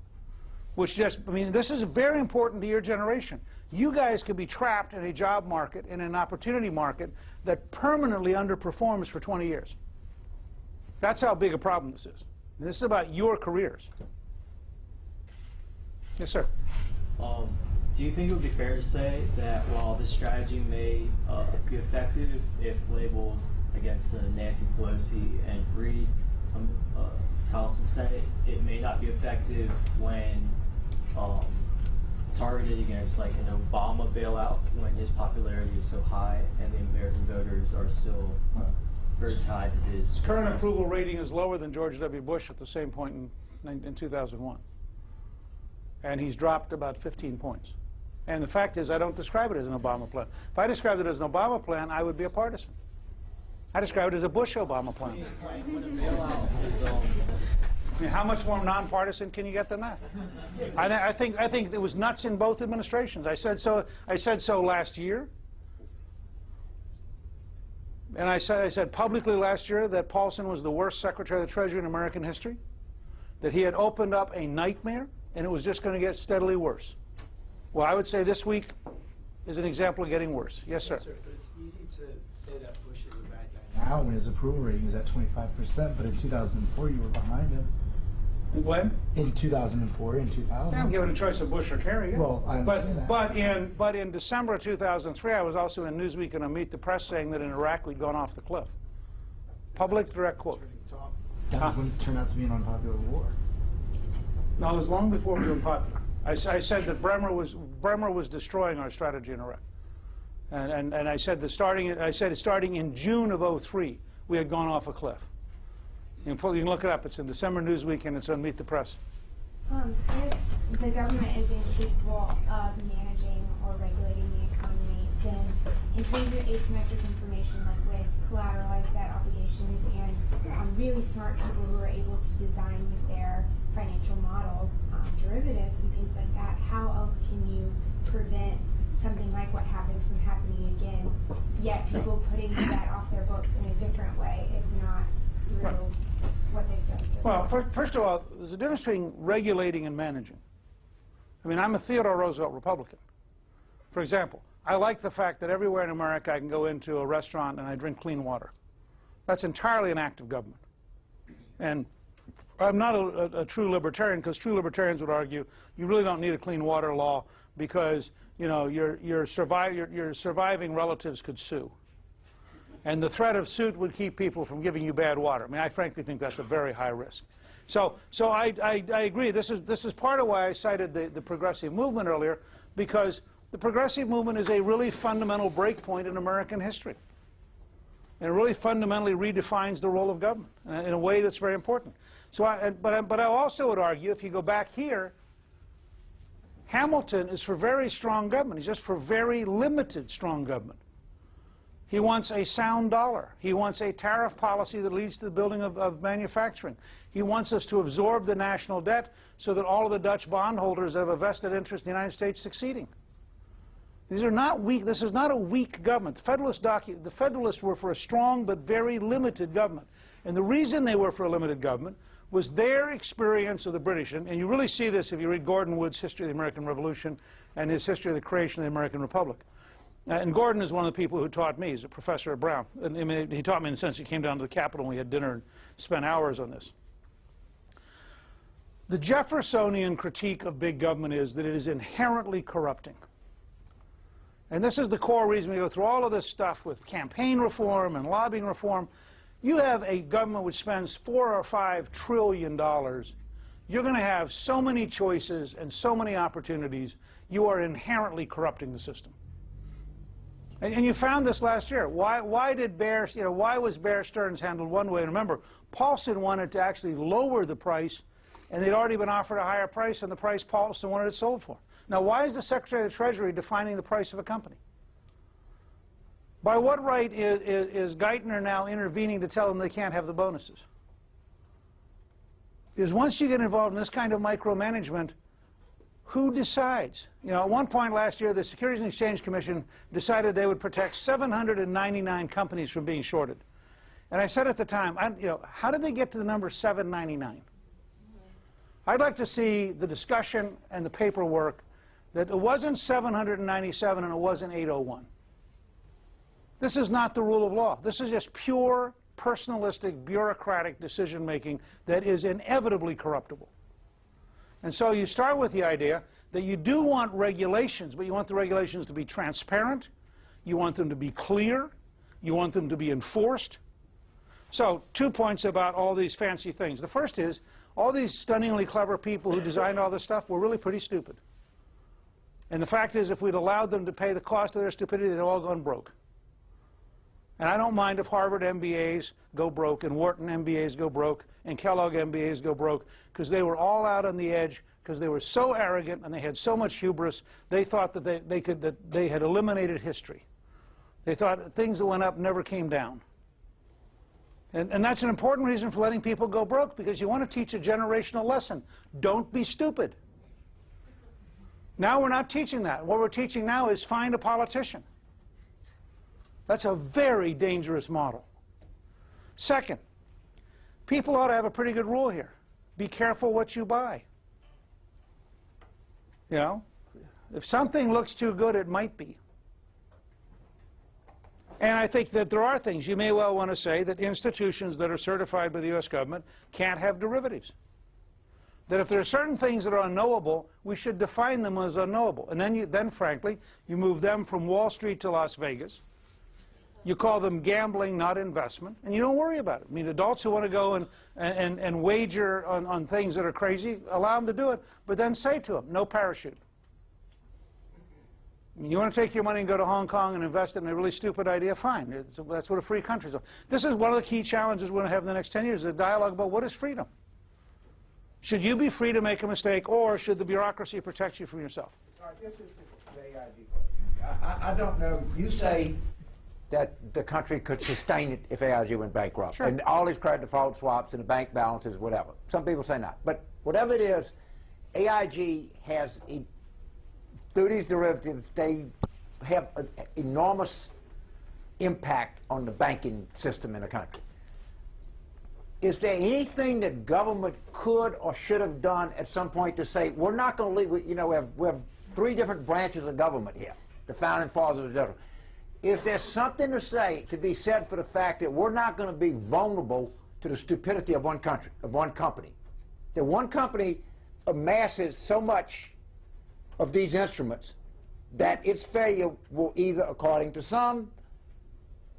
which this is very important to your generation. You guys could be trapped in a job market, in an opportunity market that permanently underperforms for 20 years. That's how big a problem this is. And this is about your careers. Yes, sir. Do you think it would be fair to say that while this strategy may be effective if labeled against Nancy Pelosi and Reid, House and Senate, it may not be effective when targeted against like an Obama bailout when his popularity is so high and the American voters are still very tied to his His current approval rating is lower than George W. Bush at the same point in 2001. And he's dropped about 15 points. And the fact is, I don't describe it as an Obama plan. If I described it as an Obama plan, I would be a partisan. I describe it as a Bush-Obama plan. I mean, how much more nonpartisan can you get than that? I think it was nuts in both administrations. I said so last year. And I said publicly last year that Paulson was the worst Secretary of the Treasury in American history, that he had opened up a nightmare, and it was just going to get steadily worse. Well, I would say this week is an example of getting worse. Yes, sir. Yes, sir, but it's easy to say that Bush is a bad guy now when his approval rating is at 25%, but in 2004 you were behind him. When? In 2004, in 2000. I'm given a choice of Bush or Kerry. Yeah. Well, I understand that. But in December of 2003, I was also in Newsweek and a Meet the Press saying that in Iraq we'd gone off the cliff. Public direct quote. That was when it turned out to be an unpopular war. No, it was long before it was unpopular. I said that Bremer was destroying our strategy in Iraq, and I said that starting in June of 2003 we had gone off a cliff. You can look it up. It's in December Newsweek and it's on Meet the Press. If the government is incapable of managing or regulating the economy, then in terms of asymmetric information, like with collateralized debt obligations and really smart people who are able to design with their financial models derivatives and things like that, how else can you prevent something like what happened from happening again, yet people putting that off their books in a different way, if not through what they've done so Well, far? first of all, there's a difference between regulating and managing. I mean, I'm a Theodore Roosevelt Republican. For example, I like the fact that everywhere in America I can go into a restaurant and I drink clean water. That's entirely an act of government. And I'm not a true libertarian, because true libertarians would argue you really don't need a clean water law because, you know, your surviving relatives could sue. And the threat of suit would keep people from giving you bad water. I mean, I frankly think that's a very high risk. So I agree. This is part of why I cited the progressive movement earlier, because the progressive movement is a really fundamental breakpoint in American history. And it really fundamentally redefines the role of government in a way that's very important. So, but I also would argue, if you go back here, Hamilton is for very strong government. He's just for very limited strong government. He wants a sound dollar. He wants a tariff policy that leads to the building of manufacturing. He wants us to absorb the national debt so that all of the Dutch bondholders have a vested interest in the United States succeeding. These are not weak. This is not a weak government. The Federalists were for a strong but very limited government. And the reason they were for a limited government was their experience of the British. And you really see this if you read Gordon Wood's History of the American Revolution and his History of the Creation of the American Republic. And Gordon is one of the people who taught me. He's a professor at Brown. And I mean, he taught me in the sense he came down to the Capitol and we had dinner and spent hours on this. The Jeffersonian critique of big government is that it is inherently corrupting. And this is the core reason we go through all of this stuff with campaign reform and lobbying reform. You have a government which spends $4 or $5 trillion. You're going to have so many choices and so many opportunities. You are inherently corrupting the system. And you found this last year. Why was Bear Stearns handled one way? And remember, Paulson wanted to actually lower the price, and they'd already been offered a higher price than the price Paulson wanted it sold for. Now, why is the Secretary of the Treasury defining the price of a company? By what right is Geithner now intervening to tell them they can't have the bonuses? Because once you get involved in this kind of micromanagement, who decides? You know, at one point last year, the Securities and Exchange Commission decided they would protect 799 companies from being shorted. And I said at the time, how did they get to the number 799? I'd like to see the discussion and the paperwork that it wasn't 797 and it wasn't 801. This is not the rule of law. This is just pure, personalistic, bureaucratic decision-making that is inevitably corruptible. And so you start with the idea that you do want regulations, but you want the regulations to be transparent, you want them to be clear, you want them to be enforced. So 2 points about all these fancy things. The first is, all these stunningly clever people who designed all this stuff were really pretty stupid. And the fact is, if we'd allowed them to pay the cost of their stupidity, they'd all gone broke. And I don't mind if Harvard MBAs go broke and Wharton MBAs go broke and Kellogg MBAs go broke, because they were all out on the edge because they were so arrogant and they had so much hubris. They thought that they had eliminated history. They thought things that went up never came down. And that's an important reason for letting people go broke, because you want to teach a generational lesson. Don't be stupid. Now we're not teaching that. What we're teaching now is find a politician. That's a very dangerous model. Second, people ought to have a pretty good rule here. Be careful what you buy. You know, if something looks too good, it might be. And I think that there are things you may well want to say that institutions that are certified by the U.S. government can't have derivatives. That if there are certain things that are unknowable, we should define them as unknowable. And then frankly, you move them from Wall Street to Las Vegas. You call them gambling, not investment, and you don't worry about it. I mean, adults who want to go and wager on things that are crazy, allow them to do it, but then say to them, no parachute. I mean, you want to take your money and go to Hong Kong and invest it in a really stupid idea, fine. That's what a free country is. This is one of the key challenges we're going to have in the next 10 years, a dialogue about what is freedom. Should you be free to make a mistake, or should the bureaucracy protect you from yourself? All right, this is the AIG question. I don't know. You say that the country could sustain it if AIG went bankrupt. Sure. And all these credit default swaps and the bank balances, whatever. Some people say not. But whatever it is, AIG has, through these derivatives, they have an enormous impact on the banking system in the country. Is there anything that government could or should have done at some point to say, we're not going to leave, you know, we have three different branches of government here, the founding fathers of the government. Is there something to be said for the fact that we're not going to be vulnerable to the stupidity of one country, of one company? That one company amasses so much of these instruments that its failure will either, according to some,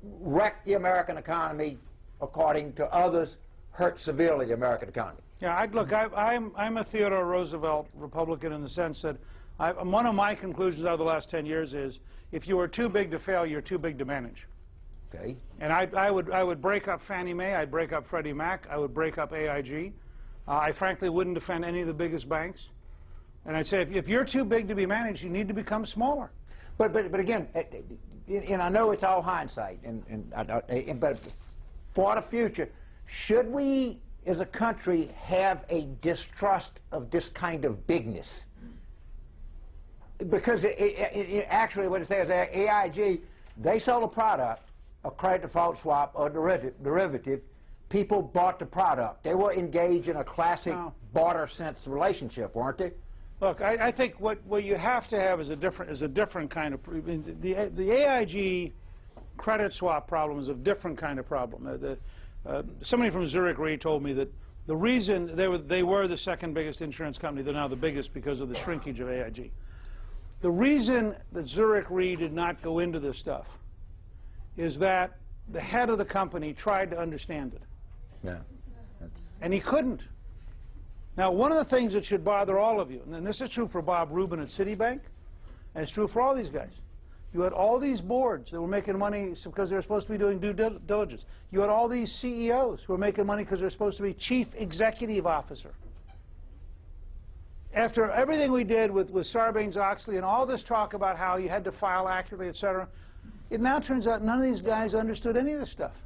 wreck the American economy, according to others, hurt severely the American economy. Yeah, look, I'm a Theodore Roosevelt Republican in the sense that one of my conclusions out of the last 10 years is, if you are too big to fail, you're too big to manage. Okay. And I would break up Fannie Mae, I'd break up Freddie Mac, I would break up AIG. I frankly wouldn't defend any of the biggest banks. And I'd say, if you're too big to be managed, you need to become smaller. But again, and I know it's all hindsight, but for the future, should we, as a country, have a distrust of this kind of bigness? Because actually what it says, AIG, they sold a product, a credit default swap or derivative. People bought the product. They were engaged in a classic barter sense relationship, weren't they? Look, I think what you have to have is a different kind of the AIG credit swap problem is a different kind of problem. Somebody from Zurich Re told me that the reason they were the second biggest insurance company, they're now the biggest because of the shrinkage of AIG. The reason that Zurich Re did not go into this stuff is that the head of the company tried to understand it. Yeah. And he couldn't. Now, one of the things that should bother all of you, and this is true for Bob Rubin at Citibank, and it's true for all these guys. You had all these boards that were making money because they were supposed to be doing due diligence. You had all these CEOs who were making money because they're supposed to be chief executive officer. After everything we did with Sarbanes-Oxley and all this talk about how you had to file accurately, et cetera, it now turns out none of these guys understood any of this stuff.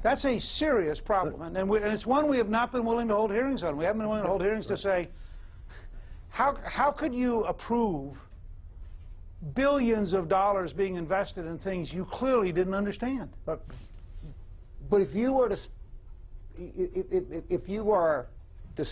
That's a serious problem, and it's one we have not been willing to hold hearings on. We haven't been willing to hold hearings to say, how could you approve billions of dollars being invested in things you clearly didn't understand? But if you were to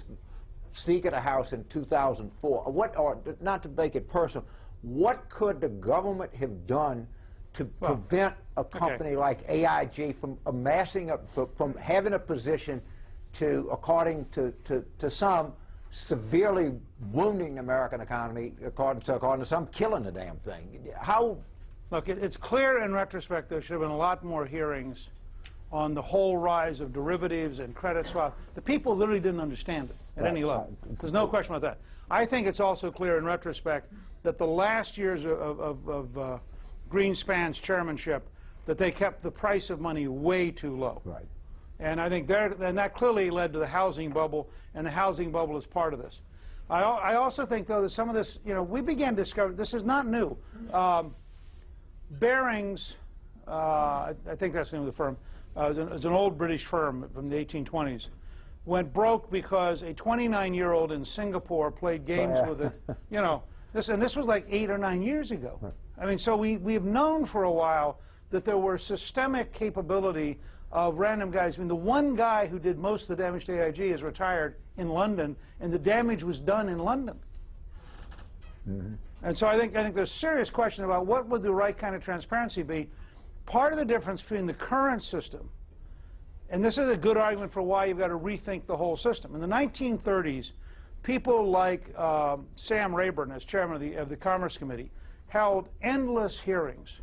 speak at a House in 2004, or not to make it personal, what could the government have done to prevent a company like AIG from amassing from having a position to, according to some, severely wounding the American economy, according to some, killing the damn thing? How? Look, it's clear in retrospect there should have been a lot more hearings on the whole rise of derivatives and credit swap. The people literally didn't understand it at any level. There's no question about that. I think it's also clear in retrospect that the last years of Greenspan's chairmanship, that they kept the price of money way too low. Right. And I think that clearly led to the housing bubble, and the housing bubble is part of this. I also think, though, that some of this, we began discovering, this is not new. Barings, I think that's the name of the firm, it's an old British firm from the 1820s, went broke because a 29-year-old in Singapore played games with it. This was like 8 or 9 years ago. I mean, so we've known for a while that there were systemic capability of random guys. I mean, the one guy who did most of the damage to AIG is retired in London, and the damage was done in London. Mm-hmm. And so I think there's a serious question about what would the right kind of transparency be. Part of the difference between the current system, and this is a good argument for why you've got to rethink the whole system. In the 1930s, people like Sam Rayburn, as chairman of the Commerce Committee, held endless hearings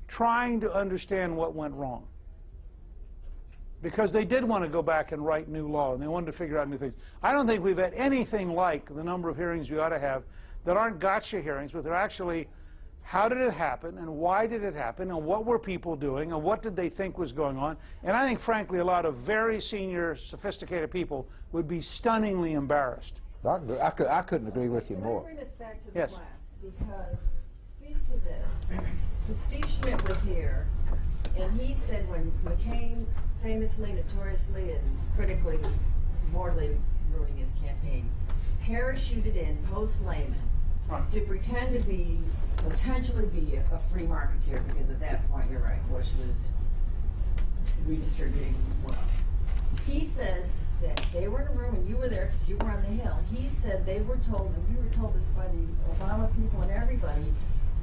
trying to understand what went wrong. Because they did want to go back and write new law, and they wanted to figure out new things. I don't think we've had anything like the number of hearings we ought to have that aren't gotcha hearings, but they're actually, how did it happen, and why did it happen, and what were people doing, and what did they think was going on? And I think, frankly, a lot of very senior, sophisticated people would be stunningly embarrassed. I couldn't agree with you more. Can I bring us back to the Yes. class? Because, speak to this, Steve Schmidt was here, and he said when McCain famously, notoriously, and critically, mortally ruining his campaign, parachuted in post-Lehman to pretend to be, potentially be a free marketeer, because at that point, you're right, Bush was redistributing wealth. He said that they were in a room, and you were there because you were on the Hill. He said they were told, and we were told this by the Obama people and everybody,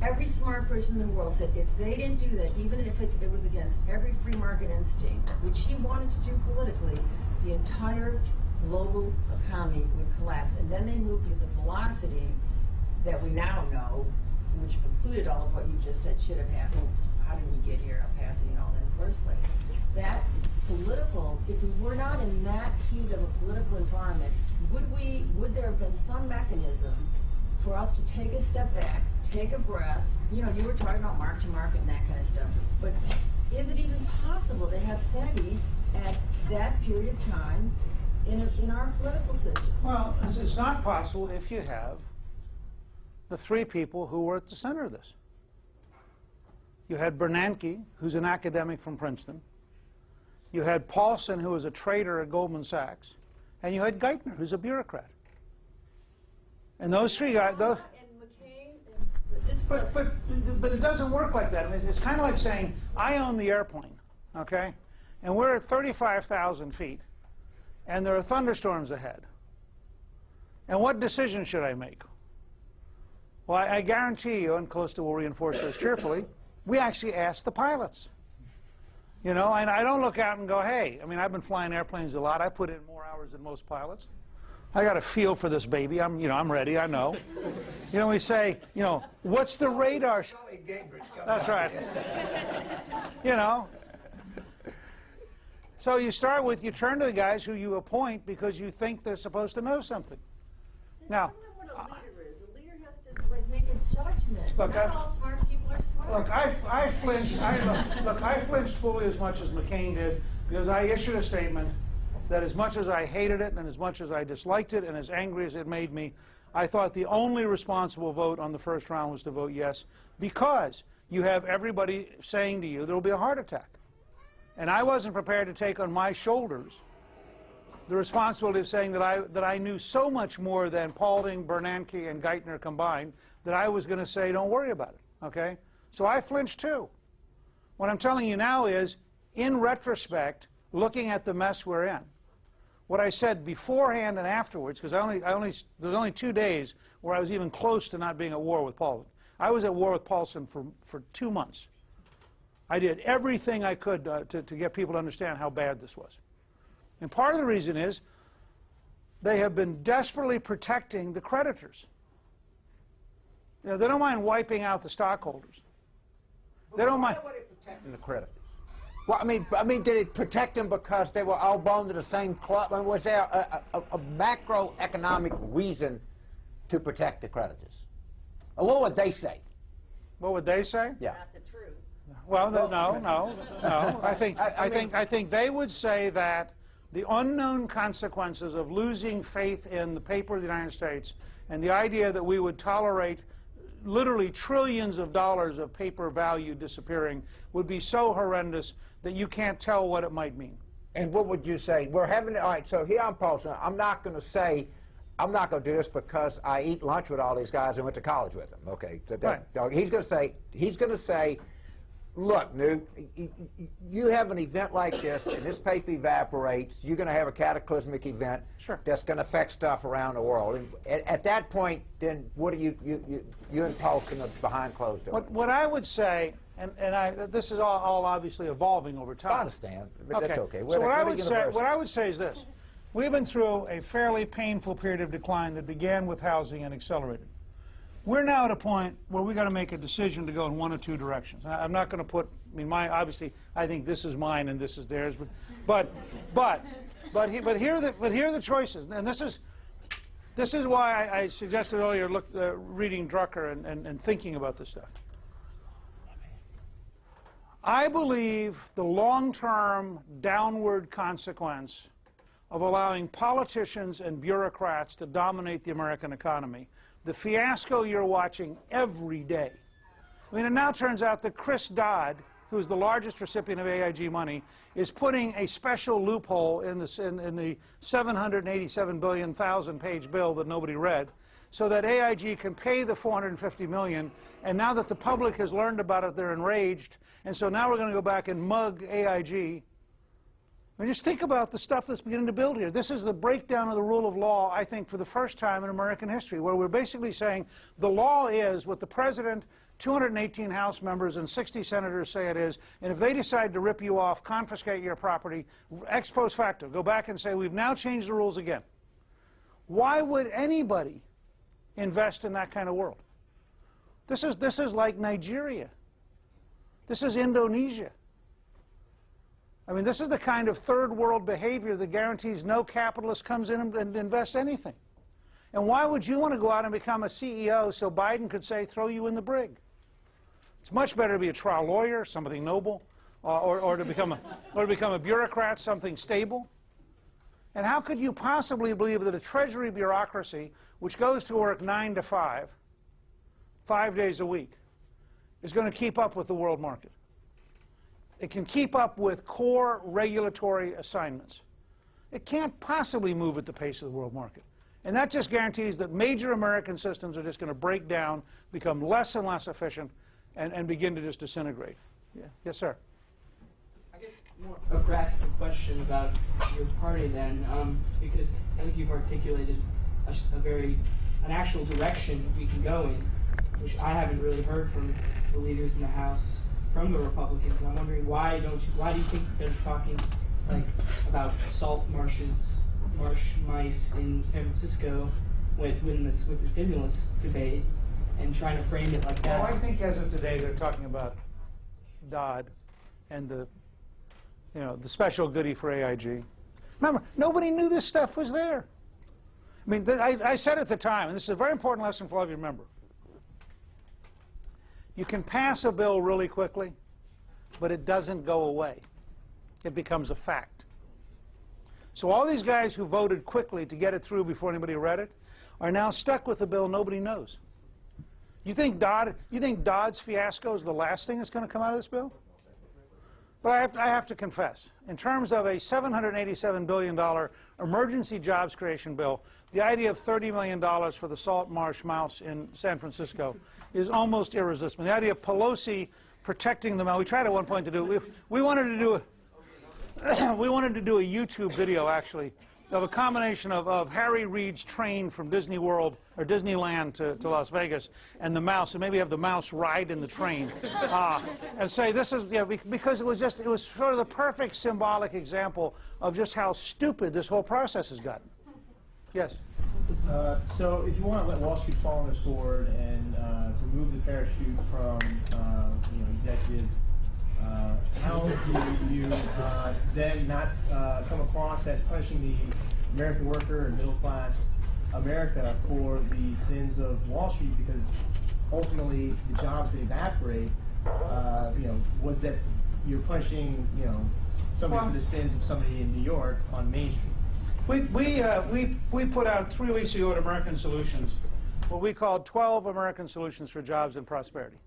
every smart person in the world said if they didn't do that, even if it was against every free market instinct, which he wanted to do politically, the entire global economy would collapse. And then they moved with the velocity that we now know, which precluded all of what you just said should have happened. How did we get here? Passing and all that in the first place. That political, if we were not in that heat of a political environment, would there have been some mechanism for us to take a step back, take a breath? You were talking about mark to market and that kind of stuff, but is it even possible to have SETI at that period of time in our political system? Well, it's not possible if you have the three people who were at the center of this. You had Bernanke, who's an academic from Princeton. You had Paulson, who was a trader at Goldman Sachs. And you had Geithner, who's a bureaucrat. And those three guys, those, And McCain, and just but it doesn't work like that. I mean, it's kind of like saying, I own the airplane, okay? And we're at 35,000 feet, and there are thunderstorms ahead. And what decision should I make? Well, I guarantee you, and Calista will reinforce this cheerfully, we actually ask the pilots. You know, and I don't look out and go, hey, I mean, I've been flying airplanes a lot. I put in more hours than most pilots. I got a feel for this baby. I'm ready. I know. You know, we say, you know, what's the radar? That's right. You know. So you start with, you turn to the guys who you appoint because you think they're supposed to know something. Now, I don't know what a leader is. A leader has to like make a judgment. Look, Not all smart people are smart. look, I flinched. I flinched fully as much as McCain did because I issued a statement that as much as I hated it and as much as I disliked it and as angry as it made me, I thought the only responsible vote on the first round was to vote yes, because you have everybody saying to you there will be a heart attack. And I wasn't prepared to take on my shoulders the responsibility of saying that I knew so much more than Paulding, Bernanke, and Geithner combined that I was going to say, don't worry about it, okay? So I flinched too. What I'm telling you now is, in retrospect, looking at the mess we're in, what I said beforehand and afterwards, because there was only 2 days where I was even close to not being at war with Paulding. I was at war with Paulson for 2 months. I did everything I could to get people to understand how bad this was. And part of the reason is they have been desperately protecting the creditors. You know, they don't mind wiping out the stockholders. They don't mind. Why were they protecting the creditors? Well, I mean, did it protect them because they were all born to the same club? I mean, was there a macroeconomic reason to protect the creditors? Or what would they say? What would they say? Yeah. Not the truth. Well, no. I think they would say that the unknown consequences of losing faith in the paper of the United States and the idea that we would tolerate literally trillions of dollars of paper value disappearing would be so horrendous that you can't tell what it might mean. And what would you say? We're having, all right, so here I'm Paulson. I'm not going to say, I'm not going to do this because I eat lunch with all these guys and went to college with them. Okay. Right. He's going to say, look, Newt, you have an event like this, and this paper evaporates. You're going to have a cataclysmic event that's going to affect stuff around the world. And at that point, then what are you and Paulson are behind closed doors? What I would say, and this is all obviously evolving over time. I understand, but that's okay. So what I would say is this. We've been through a fairly painful period of decline that began with housing and accelerated. We're now at a point where we've got to make a decision to go in one of two directions. I'm not going to put, I mean, obviously, I think this is mine and this is theirs, but here are the choices, and this is why I suggested earlier reading Drucker and thinking about this stuff. I believe the long-term downward consequence of allowing politicians and bureaucrats to dominate the American economy, the fiasco you're watching every day. I mean, it now turns out that Chris Dodd, who is the largest recipient of AIG money, is putting a special loophole in the 787 billion page bill that nobody read, so that AIG can pay the $450 million. And now that the public has learned about it, they're enraged. And so now we're going to go back and mug AIG. I mean, just think about the stuff that's beginning to build here. This is the breakdown of the rule of law, I think, for the first time in American history, where we're basically saying the law is what the president, 218 House members, and 60 senators say it is, and if they decide to rip you off, confiscate your property, ex post facto, go back and say, we've now changed the rules again. Why would anybody invest in that kind of world? This is like Nigeria. This is Indonesia. I mean, this is the kind of third world behavior that guarantees no capitalist comes in and invests anything. And why would you want to go out and become a CEO so Biden could say, throw you in the brig? It's much better to be a trial lawyer, something noble, or to become a bureaucrat, something stable. And how could you possibly believe that a Treasury bureaucracy, which goes to work 9 to 5, 5 days a week, is going to keep up with the world market? It can keep up with core regulatory assignments. It can't possibly move at the pace of the world market. And that just guarantees that major American systems are just going to break down, become less and less efficient, and begin to just disintegrate. Yeah. Yes, sir. I guess more a graphical question about your party then, because I think you've articulated an actual direction we can go in, which I haven't really heard from the leaders in the House, from the Republicans. And I'm wondering why do you think they're talking like about salt marsh mice in San Francisco with the stimulus debate and trying to frame it like that? Well, I think as of today they're talking about Dodd and the special goodie for AIG. Remember, nobody knew this stuff was there. I mean, I said at the time, and this is a very important lesson for all of you to remember. You can pass a bill really quickly, but it doesn't go away. It becomes a fact. So all these guys who voted quickly to get it through before anybody read it are now stuck with a bill nobody knows. You think Dodd's fiasco is the last thing that's going to come out of this bill? But I have to confess, in terms of a $787 billion emergency jobs creation bill, the idea of $30 million for the salt marsh mouse in San Francisco is almost irresistible. The idea of Pelosi protecting the mouse, we tried at one point to do, we wanted to do a YouTube video, actually, of a combination of Harry Reid's train from Disney World or Disneyland to Las Vegas and the mouse, and maybe have the mouse ride in the train, and say this is, because it was sort of the perfect symbolic example of just how stupid this whole process has gotten. Yes. So if you want to let Wall Street fall on the sword and remove the parachute from executives, how do you then not come across as punishing the American worker and middle class America for the sins of Wall Street? Because ultimately the jobs that evaporate, was that you're punishing somebody for the sins of somebody in New York on Main Street. We put out 3 weeks ago at American Solutions what we called 12 American Solutions for Jobs and Prosperity.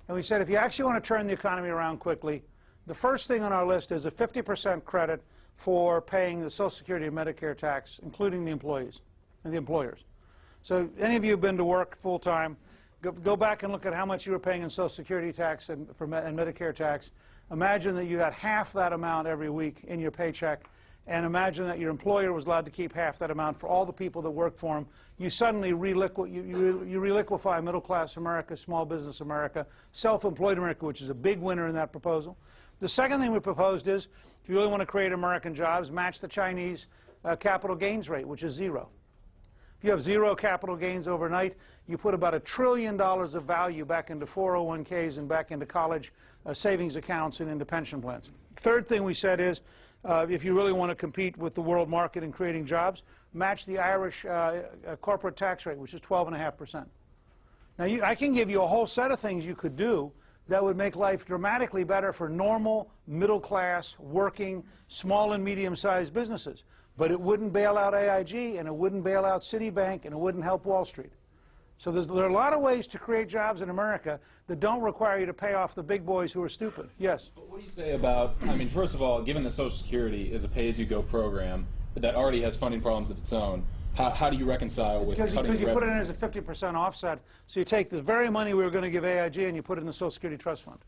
And we said if you actually want to turn the economy around quickly, the first thing on our list is a 50% credit for paying the Social Security and Medicare tax, including the employees and the employers. So any of you who have been to work full-time, go back and look at how much you were paying in Social Security tax and Medicare tax. Imagine that you had half that amount every week in your paycheck, and imagine that your employer was allowed to keep half that amount for all the people that work for him. You suddenly reliquify middle-class America, small business America, self-employed America, which is a big winner in that proposal. The second thing we proposed is, if you really want to create American jobs, match the Chinese capital gains rate, which is 0. If you have 0 capital gains overnight, you put about $1 trillion of value back into 401ks and back into college savings accounts and into pension plans. Third thing we said is, if you really want to compete with the world market in creating jobs, match the Irish corporate tax rate, which is 12.5%. Now, I can give you a whole set of things you could do that would make life dramatically better for normal, middle-class, working, small and medium-sized businesses. But it wouldn't bail out AIG, and it wouldn't bail out Citibank, and it wouldn't help Wall Street. So there are a lot of ways to create jobs in America that don't require you to pay off the big boys who are stupid. Yes? But what do you say about, first of all, given that Social Security is a pay-as-you-go program that already has funding problems of its own, how do you reconcile with cutting Because you revenue? put it in as a 50% offset, so you take the very money we were going to give AIG and you put it in the Social Security Trust Fund.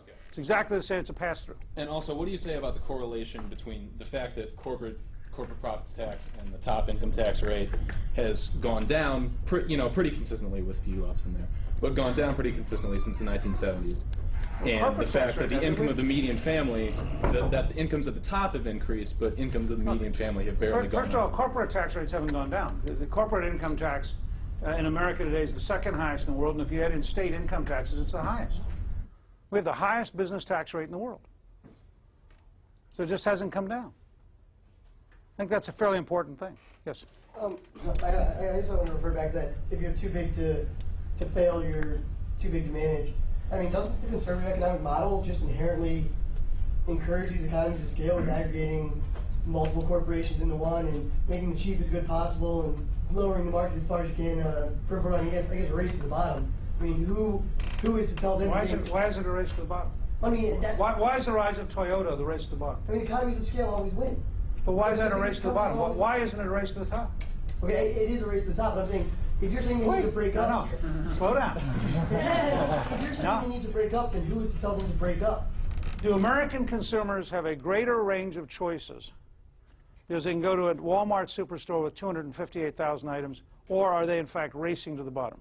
Okay. It's exactly the same. It's a pass-through. And also, what do you say about the correlation between the fact that corporate profits tax and the top income tax rate has gone down, pretty consistently with a few ups in there, but gone down pretty consistently since the 1970s? And the fact that the income of the median family, that the incomes at the top have increased, but incomes of the median family have barely gone up. First of all, corporate tax rates haven't gone down. The corporate income tax in America today is the second highest in the world, and if you add in state income taxes, it's the highest. We have the highest business tax rate in the world. So it just hasn't come down. I think that's a fairly important thing. Yes? I just want to refer back to that. If you're too big to fail, you're too big to manage. Doesn't the conservative economic model just inherently encourage these economies to scale with aggregating multiple corporations into one and making the cheapest good possible and lowering the market as far as you can for everyone? I guess a race to the bottom. Who is to tell them? Why is it a race to the bottom? Why is the rise of Toyota the race to the bottom? Economies of scale always win. But why is that a race to the bottom? Why isn't it a race to the top? Okay, it is a race to the top, but I'm saying, if you're saying they need to break up, No. Slow down. if you're saying No. they need to break up, then who is to tell them to break up? Do American consumers have a greater range of choices because they can go to a Walmart superstore with 258,000 items, or are they in fact racing to the bottom?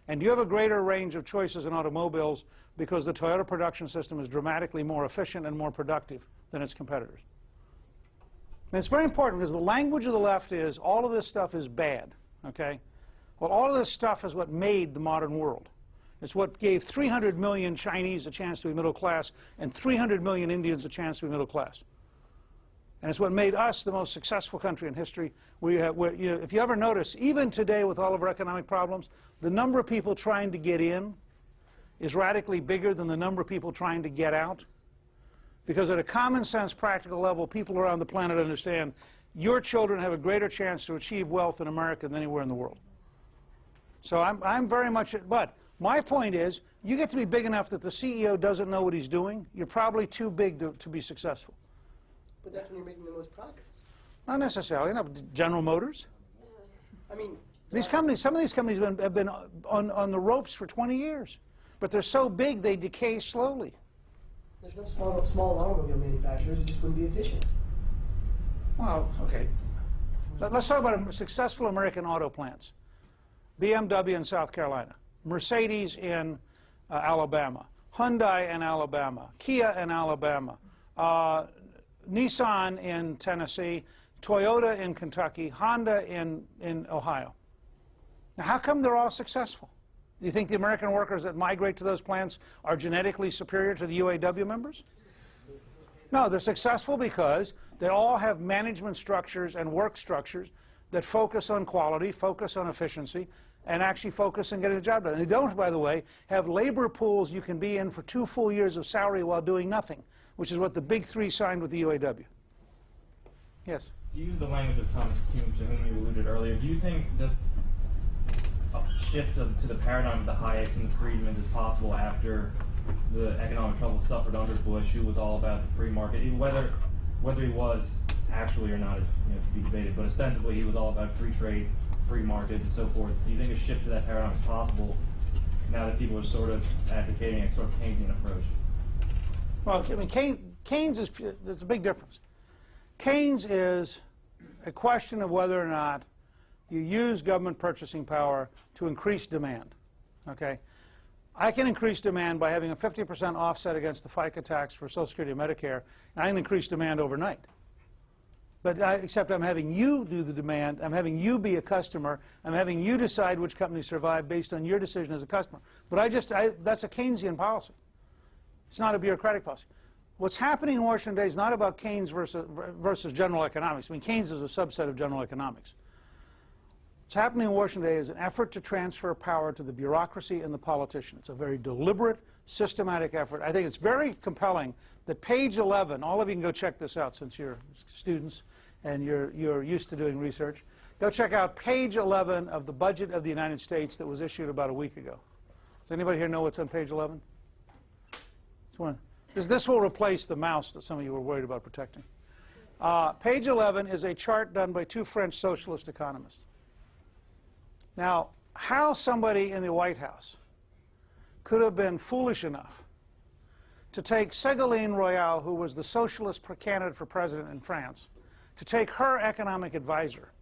And do you have a greater range of choices in automobiles because the Toyota production system is dramatically more efficient and more productive than its competitors? And it's very important because the language of the left is all of this stuff is bad, okay? Well, all of this stuff is what made the modern world. It's what gave 300 million Chinese a chance to be middle class and 300 million Indians a chance to be middle class. And it's what made us the most successful country in history. If you ever notice, even today with all of our economic problems, the number of people trying to get in is radically bigger than the number of people trying to get out. Because at a common sense, practical level, people around the planet understand your children have a greater chance to achieve wealth in America than anywhere in the world. So I'm very much, but my point is, you get to be big enough that the CEO doesn't know what he's doing, you're probably too big to be successful. But that's when you're making the most profits. Not necessarily. No, General Motors. I mean, These companies, some of these companies have been on the ropes for 20 years. But they're so big, they decay slowly. there's no small automobile manufacturers. It just wouldn't be efficient. Well, okay. Let's talk about successful American auto plants. BMW in South Carolina. Mercedes in Alabama. Hyundai in Alabama. Kia in Alabama. Nissan in Tennessee, Toyota in Kentucky, Honda in Ohio. Now, how come they're all successful? Do you think the American workers that migrate to those plants are genetically superior to the UAW members? No, they're successful because they all have management structures and work structures that focus on quality, focus on efficiency, and actually focus on getting the job done. They don't, by the way, have labor pools you can be in for 2 full years of salary while doing nothing, which is what the big three signed with the UAW. Yes? To use the language of Thomas Kuhn, to whom you alluded earlier, do you think that a shift to the paradigm of the Hayeks and the Friedmans is possible after the economic trouble suffered under Bush, who was all about the free market? Whether he was actually or not is to be debated, but ostensibly he was all about free trade, free market, and so forth. Do you think a shift to that paradigm is possible now that people are sort of advocating a sort of Keynesian approach? Well, I mean, Keynes is, there's a big difference. Keynes is a question of whether or not you use government purchasing power to increase demand, okay? I can increase demand by having a 50% offset against the FICA tax for Social Security and Medicare, and I can increase demand overnight. But except I'm having you do the demand, I'm having you be a customer, I'm having you decide which companies survive based on your decision as a customer. But that's a Keynesian policy. It's not a bureaucratic policy. What's happening in Washington today is not about Keynes versus general economics. I mean, Keynes is a subset of general economics. What's happening in Washington today is an effort to transfer power to the bureaucracy and the politician. It's a very deliberate, systematic effort. I think it's very compelling that page 11, all of you can go check this out since you're students and you're used to doing research. Go check out page 11 of the budget of the United States that was issued about a week ago. Does anybody here know what's on page 11? This will replace the mouse that some of you were worried about protecting. Page 11 is a chart done by 2 French socialist economists. Now, how somebody in the White House could have been foolish enough to take Ségolène Royal, who was the socialist candidate for president in France, to take her economic advisor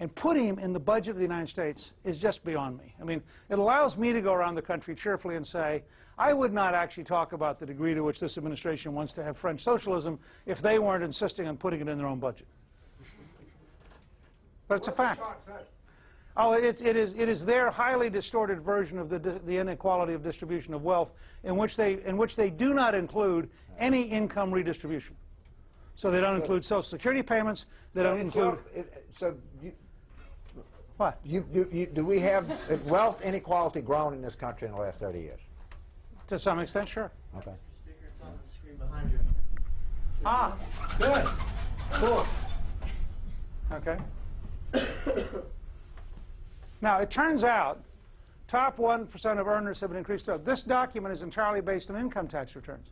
and put him in the budget of the United States is just beyond me. I mean, it allows me to go around the country cheerfully and say, I would not actually talk about the degree to which this administration wants to have French socialism if they weren't insisting on putting it in their own budget. But it's a fact. Oh, it is their highly distorted version of the inequality of distribution of wealth in which they do not include any income redistribution. So they don't include Social Security payments. They don't include. What? Do we have wealth inequality grown in this country in the last 30 years? To some extent, sure. Okay. Speaker, it's on the screen behind you. Ah, good. Cool. Okay. Now, it turns out top 1% of earners have been increased. This document is entirely based on income tax returns.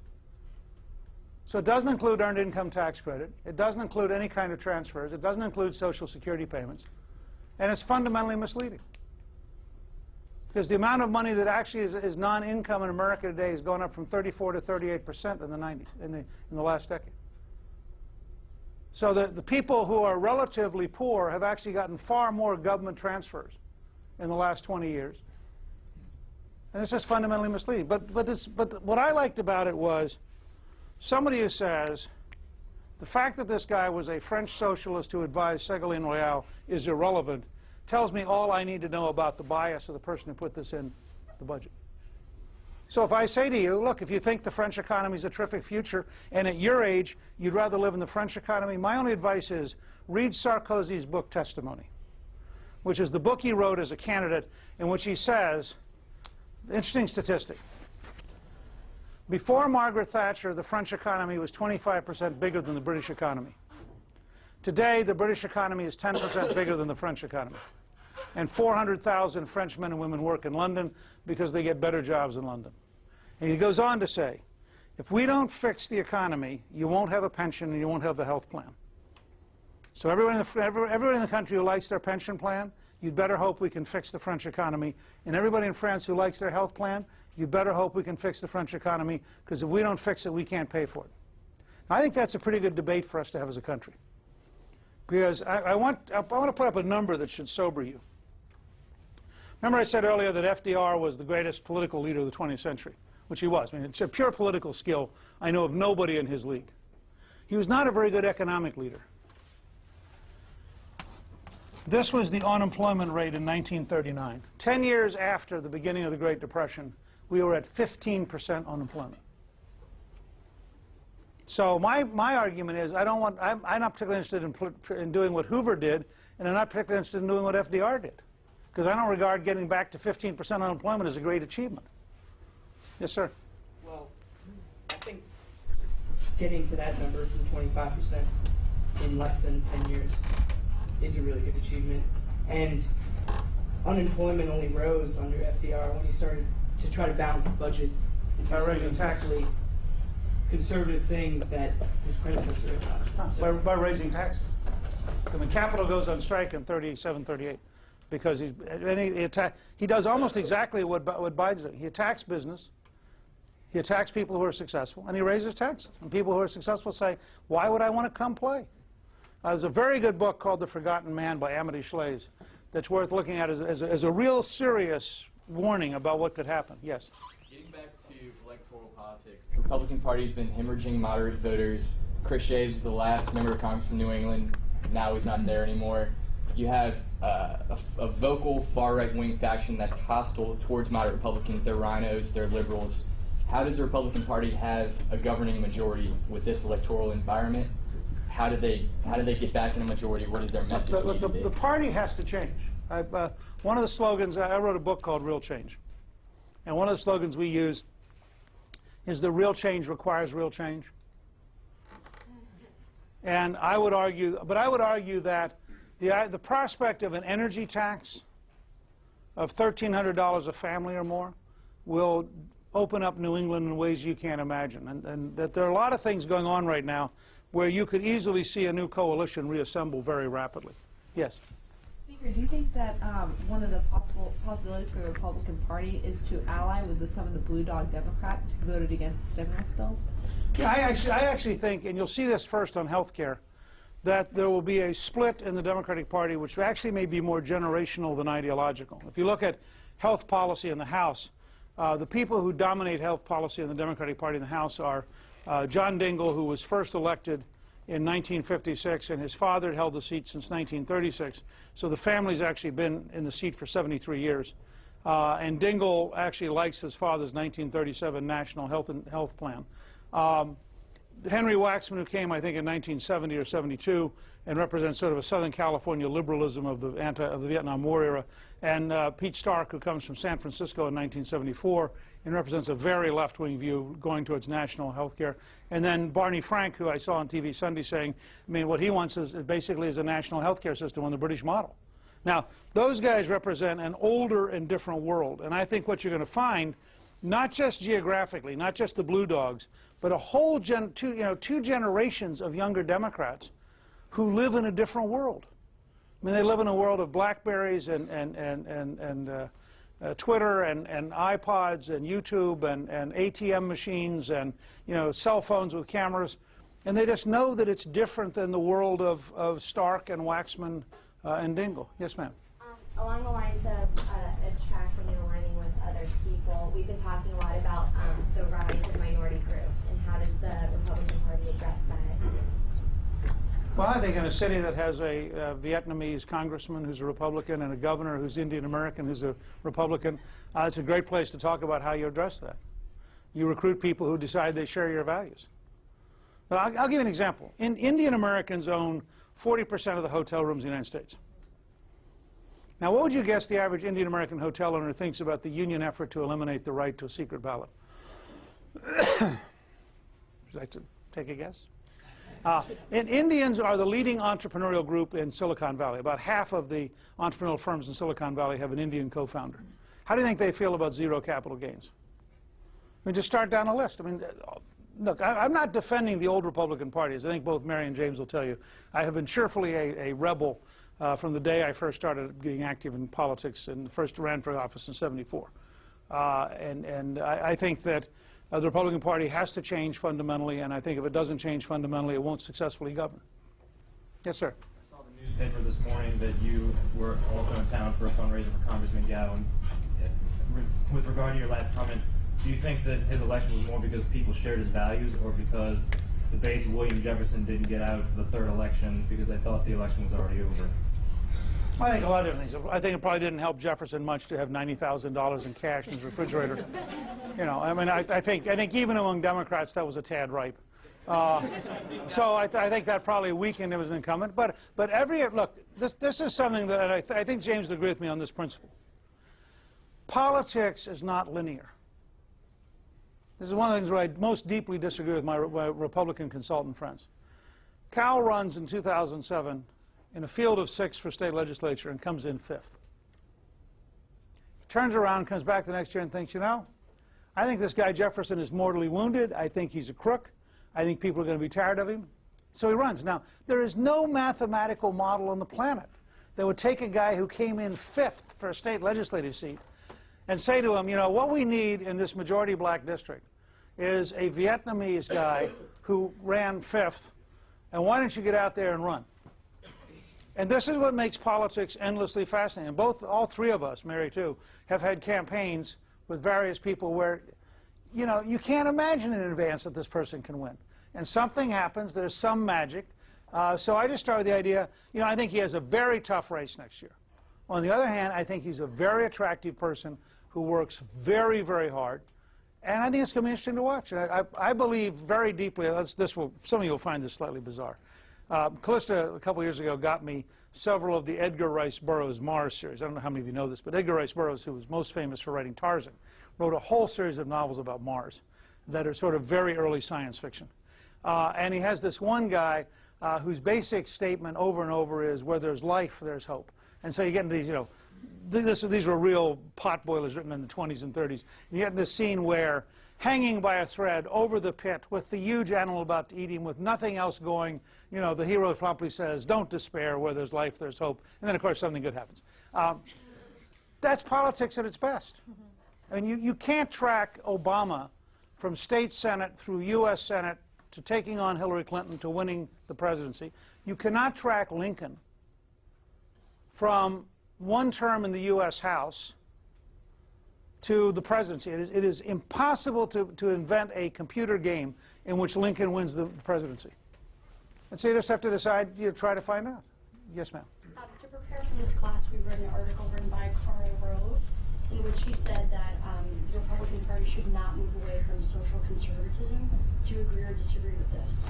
So it doesn't include earned income tax credit. It doesn't include any kind of transfers. It doesn't include Social Security payments. And it's fundamentally misleading. Because the amount of money that actually is non-income in America today has gone up from 34 to 38% in the 90s, in the last decade. So the people who are relatively poor have actually gotten far more government transfers in the last 20 years. And it's just fundamentally misleading. But what I liked about it was somebody who says the fact that this guy was a French socialist who advised Ségolène Royal is irrelevant tells me all I need to know about the bias of the person who put this in the budget. So if I say to you, look, if you think the French economy is a terrific future, and at your age you'd rather live in the French economy, my only advice is read Sarkozy's book Testimony, which is the book he wrote as a candidate, in which he says, interesting statistic, before Margaret Thatcher, the French economy was 25% bigger than the British economy. Today, the British economy is 10% bigger than the French economy. And 400,000 French men and women work in London because they get better jobs in London. And he goes on to say, if we don't fix the economy, you won't have a pension and you won't have a health plan. So everyone in the country who likes their pension plan, you'd better hope we can fix the French economy. And everybody in France who likes their health plan, you better hope we can fix the French economy, because if we don't fix it, we can't pay for it. Now, I think that's a pretty good debate for us to have as a country. Because I want to put up a number that should sober you. Remember I said earlier that FDR was the greatest political leader of the 20th century, which he was. I mean, it's a pure political skill. I know of nobody in his league. He was not a very good economic leader. This was the unemployment rate in 1939. 10 years after the beginning of the Great Depression, we were at 15% unemployment. So my argument is I'm not particularly interested in doing what Hoover did, and I'm not particularly interested in doing what FDR did, because I don't regard getting back to 15% unemployment as a great achievement. Yes, sir? Well, I think getting to that number from 25% in less than 10 years is a really good achievement. And unemployment only rose under FDR when he started to try to balance the budget By raising taxes. Conservative things that his predecessor had done. By raising taxes. I mean, capital goes on strike in 37, 38, because he does almost exactly what Biden's doing. He attacks business, he attacks people who are successful, and he raises taxes. And people who are successful say, why would I want to come play? There's a very good book called The Forgotten Man by Amity Shlaes that's worth looking at as a real serious warning about what could happen. Yes? Getting back to electoral politics, the Republican Party has been hemorrhaging moderate voters. Chris Shays was the last member of Congress from New England. Now he's not there anymore. You have a vocal far-right-wing faction that's hostile towards moderate Republicans. They're rhinos, they're liberals. How does the Republican Party have a governing majority with this electoral environment? How do they get back in a majority? What is their message? The party has to change. One of the slogans, I wrote a book called Real Change. And one of the slogans we use is that real change requires real change. And I would argue that the prospect of an energy tax of $1,300 a family or more will open up New England in ways you can't imagine. And that there are a lot of things going on right now where you could easily see a new coalition reassemble very rapidly. Yes? Speaker, do you think that one of the possibilities for the Republican Party is to ally with some of the Blue Dog Democrats who voted against the stimulus bill? Yeah, I actually think, and you'll see this first on health care, that there will be a split in the Democratic Party which actually may be more generational than ideological. If you look at health policy in the House, the people who dominate health policy in the Democratic Party in the House are John Dingell, who was first elected in 1956, and his father had held the seat since 1936. So the family's actually been in the seat for 73 years. And Dingell actually likes his father's 1937 National Health Plan. Henry Waxman, who came, I think, in 1970 or 72, and represents sort of a Southern California liberalism of the Vietnam War era, and Pete Stark, who comes from San Francisco in 1974 and represents a very left-wing view going towards national health care, and then Barney Frank, who I saw on TV Sunday saying, I mean, what he wants is basically a national health care system on the British model. Now, those guys represent an older and different world, and I think what you're going to find, not just geographically, not just the Blue Dogs, but a whole two generations of younger Democrats who live in a different world. I mean, they live in a world of BlackBerries and Twitter and iPods and YouTube and ATM machines and, you know, cell phones with cameras. And they just know that it's different than the world of Stark and Waxman and Dingell. Yes, ma'am. Along the lines of attracting and aligning with other people, we've been talking a lot about the rise of minority groups, and how does the Republican Party address that? Well, I think in a city that has a Vietnamese congressman who's a Republican and a governor who's Indian American who's a Republican, it's a great place to talk about how you address that. You recruit people who decide they share your values. But I'll give you an example. Indian Americans own 40% of the hotel rooms in the United States. Now, what would you guess the average Indian American hotel owner thinks about the union effort to eliminate the right to a secret ballot? Would you like to take a guess? And Indians are the leading entrepreneurial group in Silicon Valley. About half of the entrepreneurial firms in Silicon Valley have an Indian co-founder. How do you think they feel about zero capital gains? I mean, just start down a list. I mean, look, I'm not defending the old Republican Party. As I think both Mary and James will tell you, I have been cheerfully a rebel from the day I first started being active in politics and first ran for office in '74. I think that the Republican Party has to change fundamentally, and I think if it doesn't change fundamentally, it won't successfully govern. Yes, sir. I saw the newspaper this morning that you were also in town for a fundraiser for Congressman Gowan. With regard to your last comment, do you think that his election was more because people shared his values, or because the base of William Jefferson didn't get out for the third election because they thought the election was already over? I think a lot of things. I think it probably didn't help Jefferson much to have $90,000 in cash in his refrigerator. You know, I mean, I think even among Democrats that was a tad ripe. So I think that probably weakened him as an incumbent. But look, this is something that I think James would agree with me on this principle. Politics is not linear. This is one of the things where I most deeply disagree with my Republican consultant friends. Cal runs in 2007 in a field of 6 for state legislature and comes in 5th. He turns around, comes back the next year and thinks, you know, I think this guy Jefferson is mortally wounded. I think he's a crook. I think people are going to be tired of him. So he runs. Now, there is no mathematical model on the planet that would take a guy who came in 5th for a state legislative seat and say to him, you know, what we need in this majority black district is a Vietnamese guy who ran 5th, and why don't you get out there and run? And this is what makes politics endlessly fascinating. All three of us, Mary too, have had campaigns with various people where, you know, you can't imagine in advance that this person can win. And something happens, there's some magic. So I just started the idea, you know, I think he has a very tough race next year. On the other hand, I think he's a very attractive person who works very, very hard. And I think it's going to be interesting to watch. And I believe very deeply, some of you will find this slightly bizarre. Callista, a couple years ago, got me several of the Edgar Rice Burroughs Mars series. I don't know how many of you know this, but Edgar Rice Burroughs, who was most famous for writing Tarzan, wrote a whole series of novels about Mars that are sort of very early science fiction. And he has this one guy whose basic statement over and over is, where there's life, there's hope. And so you get into these, you know, these were real potboilers written in the 20s and 30s. And you get in this scene where, hanging by a thread over the pit with the huge animal about to eat him with nothing else going, you know, the hero promptly says, don't despair, where there's life, there's hope. And then, of course, something good happens. That's politics at its best. I mean, you can't track Obama from state Senate through U.S. Senate to taking on Hillary Clinton to winning the presidency. You cannot track Lincoln from one term in the U.S. House to the presidency. It is impossible to invent a computer game in which Lincoln wins the presidency. And so you just have to decide, you try to find out. Yes, ma'am. To prepare for this class, we read an article written by Karl Rove, in which he said that the Republican Party should not move away from social conservatism. Do you agree or disagree with this?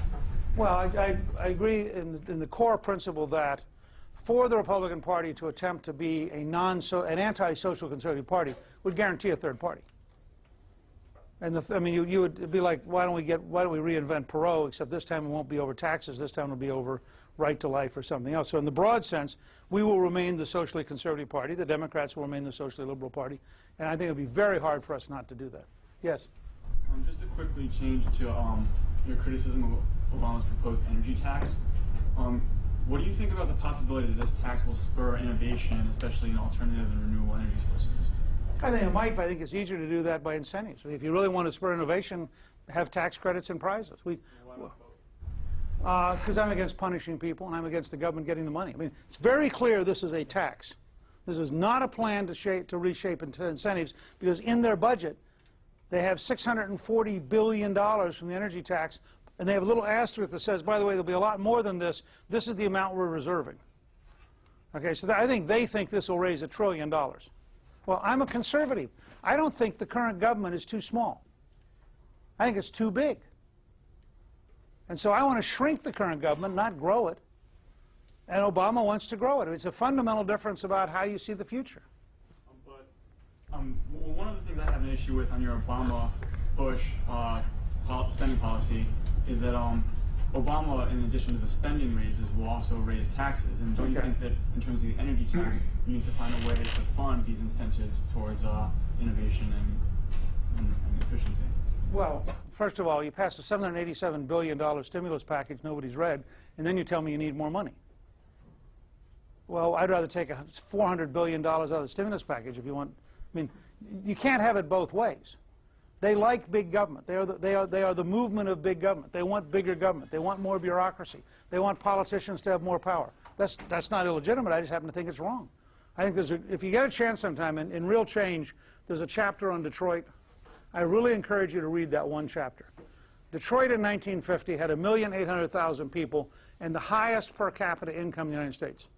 Well, I agree in the core principle that for the Republican Party to attempt to be an anti-social conservative party would guarantee a third party. And I mean, you would be like, why don't we reinvent Perot? Except this time it won't be over taxes. This time it'll be over right to life or something else. So in the broad sense, we will remain the socially conservative party. The Democrats will remain the socially liberal party. And I think it'll be very hard for us not to do that. Yes. Just to quickly change to your criticism of Obama's proposed energy tax. what do you think about the possibility that this tax will spur innovation, especially in alternative and renewable energy sources? I think it might, but I think it's easier to do that by incentives. If you really want to spur innovation, have tax credits and prizes. Because I'm against punishing people, and I'm against the government getting the money. I mean, it's very clear this is a tax. This is not a plan to reshape incentives, because in their budget, they have $640 billion from the energy tax, and they have a little asterisk that says, by the way, there'll be a lot more than this. This is the amount we're reserving. Okay, so I think they think this will raise $1 trillion. Well, I'm a conservative. I don't think the current government is too small. I think it's too big. And so I want to shrink the current government, not grow it. And Obama wants to grow it. It's a fundamental difference about how you see the future. One of the things I have an issue with on your Obama-Bush spending policy is that Obama, in addition to the spending raises, will also raise taxes. And don't you think that in terms of the energy tax, you need to find a way to fund these incentives towards innovation and efficiency? Well, first of all, you passed a $787 billion stimulus package nobody's read, and then you tell me you need more money. Well, I'd rather take $400 billion out of the stimulus package if you want. I mean, you can't have it both ways. They like big government. They are the movement of big government. They want bigger government. They want more bureaucracy. They want politicians to have more power. That's not illegitimate. I just happen to think it's wrong. I think if you get a chance sometime, in Real Change, there's a chapter on Detroit. I really encourage you to read that one chapter. Detroit in 1950 had 1,800,000 people and the highest per capita income in the United States.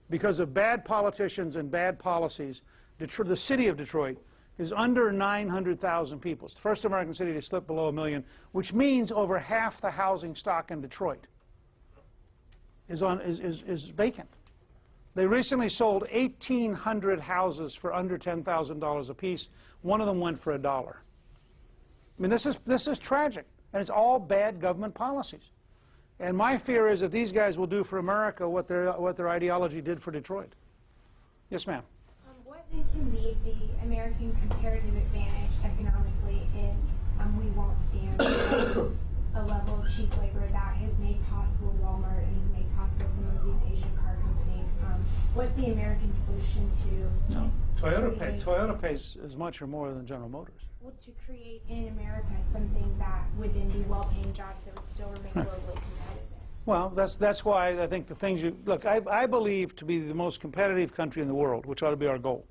Because of bad politicians and bad policies, the city of Detroit is under 900,000 people. It's the first American city to slip below 1 million, which means over half the housing stock in Detroit is vacant. They recently sold 1,800 houses for under $10,000 apiece. One of them went for $1. I mean, this is tragic, and it's all bad government policies. And my fear is that these guys will do for America what their ideology did for Detroit. Yes, ma'am. What then can be the American comparative advantage economically in we won't stand a level of cheap labor that has made possible Walmart and has made possible some of these Asian car companies? What's the American solution to? No. Toyota pays as much or more than General Motors. Well, to create in America something that would then be well-paying jobs that would still remain globally competitive. Well, that's why I think the things you look. I believe to be the most competitive country in the world, which ought to be our goal.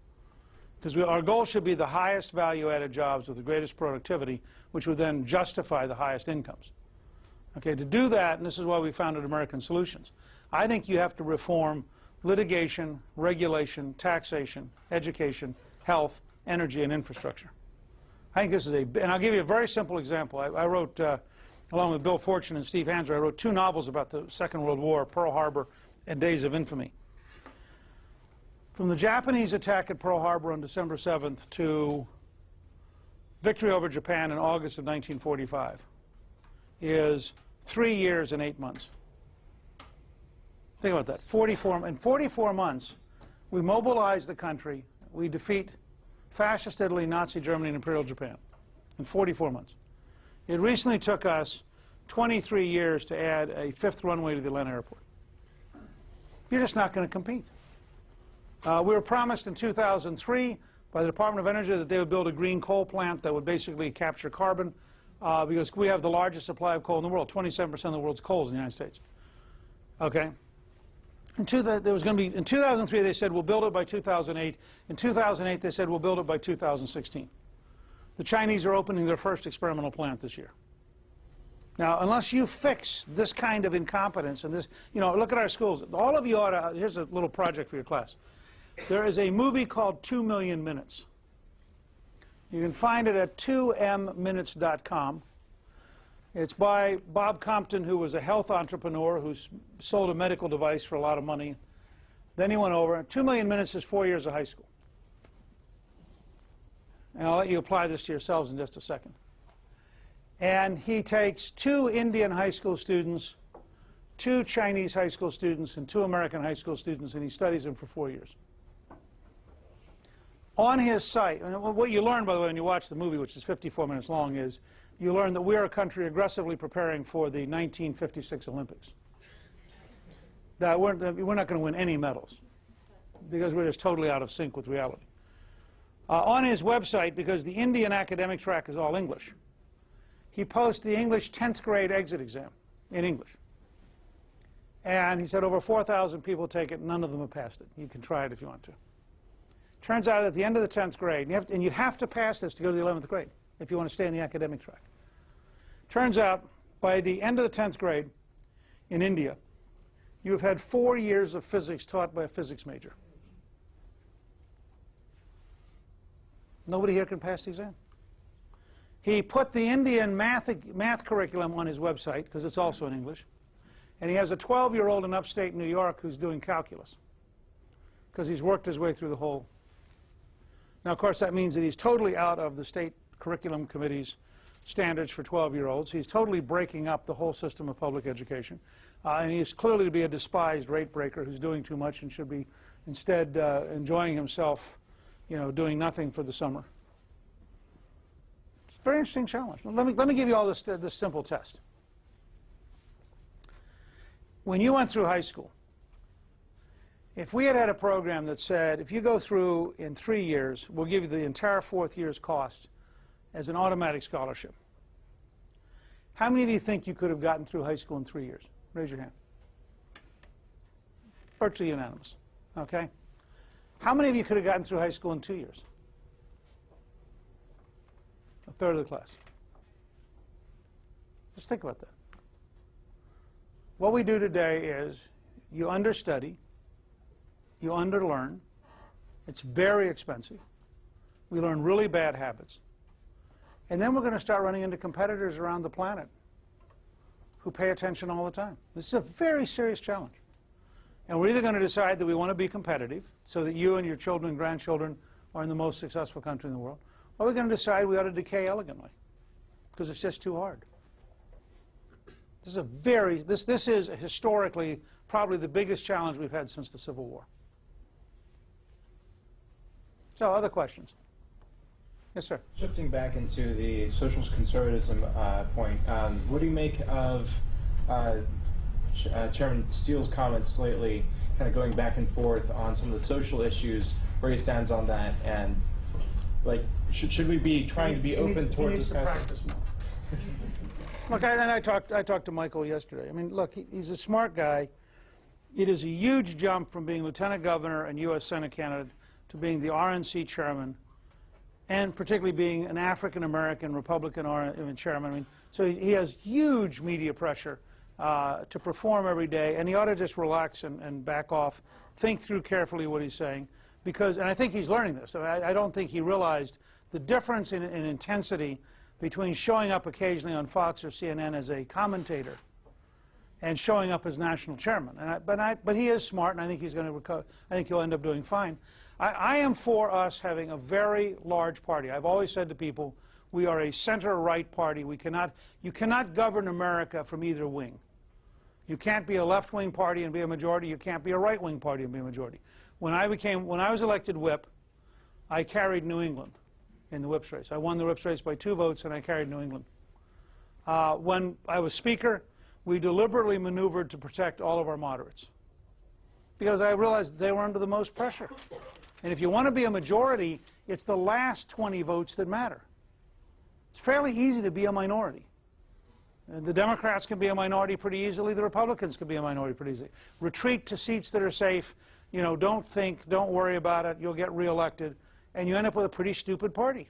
Because our goal should be the highest value-added jobs with the greatest productivity, which would then justify the highest incomes. Okay, to do that, and this is why we founded American Solutions, I think you have to reform litigation, regulation, taxation, education, health, energy, and infrastructure. I think this is and I'll give you a very simple example. I wrote, along with Bill Fortune and Steve Hanser, I wrote 2 novels about the Second World War, Pearl Harbor and Days of Infamy. From the Japanese attack at Pearl Harbor on December 7th to victory over Japan in August of 1945 is 3 years and 8 months. Think about that. In 44 months, we mobilize the country. We defeat Fascist Italy, Nazi Germany, and Imperial Japan in 44 months. It recently took us 23 years to add a 5th runway to the Atlanta airport. You're just not going to compete. We were promised in 2003 by the Department of Energy that they would build a green coal plant that would basically capture carbon because we have the largest supply of coal in the world. 27% of the world's coal is in the United States. Okay? In 2003 they said we'll build it by 2008. In 2008 they said we'll build it by 2016. The Chinese are opening their first experimental plant this year. Now, unless you fix this kind of incompetence and this, look at our schools. All of you ought to, here's a little project for your class. There is a movie called 2 Million Minutes. You can find it at 2mminutes.com. It's by Bob Compton, who was a health entrepreneur who sold a medical device for a lot of money. Then he went over. 2 Million Minutes is 4 years of high school. And I'll let you apply this to yourselves in just a second. And he takes 2 Indian high school students, 2 Chinese high school students, and 2 American high school students, and he studies them for 4 years. On his site, and what you learn, by the way, when you watch the movie, which is 54 minutes long, is you learn that we are a country aggressively preparing for the 1956 Olympics. that we're not going to win any medals because we're just totally out of sync with reality. On his website, because the Indian academic track is all English, he posts the English 10th grade exit exam in English. And he said over 4,000 people take it, none of them have passed it. You can try it if you want to. Turns out at the end of the 10th grade, and you have to pass this to go to the 11th grade if you want to stay in the academic track. Turns out by the end of the 10th grade in India, you have had 4 years of physics taught by a physics major. Nobody here can pass the exam. He put the Indian math curriculum on his website, because it's also in English. And he has a 12-year-old in upstate New York who's doing calculus, because he's worked his way through the whole. Now, of course, that means that he's totally out of the state curriculum committee's standards for 12-year-olds. He's totally breaking up the whole system of public education. And he's clearly to be a despised rate breaker who's doing too much and should be instead enjoying himself, you know, doing nothing for the summer. It's a very interesting challenge. Let me give you all this simple test. When you went through high school, if we had had a program that said, if you go through in 3 years, we'll give you the entire 4th year's cost as an automatic scholarship, how many of you think you could have gotten through high school in 3 years? Raise your hand. Virtually unanimous. Okay? How many of you could have gotten through high school in 2 years? A third of the class. Just think about that. What we do today is you understudy, you underlearn. It's very expensive. We learn really bad habits. And then we're going to start running into competitors around the planet who pay attention all the time. This is a very serious challenge. And we're either going to decide that we want to be competitive so that you and your children and grandchildren are in the most successful country in the world, or we're going to decide we ought to decay elegantly because it's just too hard. This is this is historically probably the biggest challenge we've had since the Civil War. So, other questions? Yes, sir. Shifting back into the social conservatism point, what do you make of Chairman Steele's comments lately, kind of going back and forth on some of the social issues, where he stands on that, and like, should we be trying to be open towards this kind of stuff? Look, I talked to Michael yesterday. I mean, look, he's a smart guy. It is a huge jump from being lieutenant governor and U.S. Senate candidate to being the RNC chairman, and particularly being an African-American Republican chairman. I mean, so he has huge media pressure to perform every day, and he ought to just relax and back off, think through carefully what he's saying, because, and I think he's learning this. I don't think he realized the difference in intensity between showing up occasionally on Fox or CNN as a commentator and showing up as national chairman. But he is smart, and I think he's going to recover. I think he'll end up doing fine. I am for us having a very large party. I've always said to people, we are a center-right party. You cannot govern America from either wing. You can't be a left-wing party and be a majority. You can't be a right-wing party and be a majority. When I was elected whip, I carried New England in the whips race. I won the whips race by 2 votes, and I carried New England. When I was speaker, we deliberately maneuvered to protect all of our moderates, because I realized they were under the most pressure. And if you want to be a majority, it's the last 20 votes that matter. It's fairly easy to be a minority. The Democrats can be a minority pretty easily. The Republicans can be a minority pretty easily. Retreat to seats that are safe. You know, don't think, don't worry about it. You'll get reelected. And you end up with a pretty stupid party.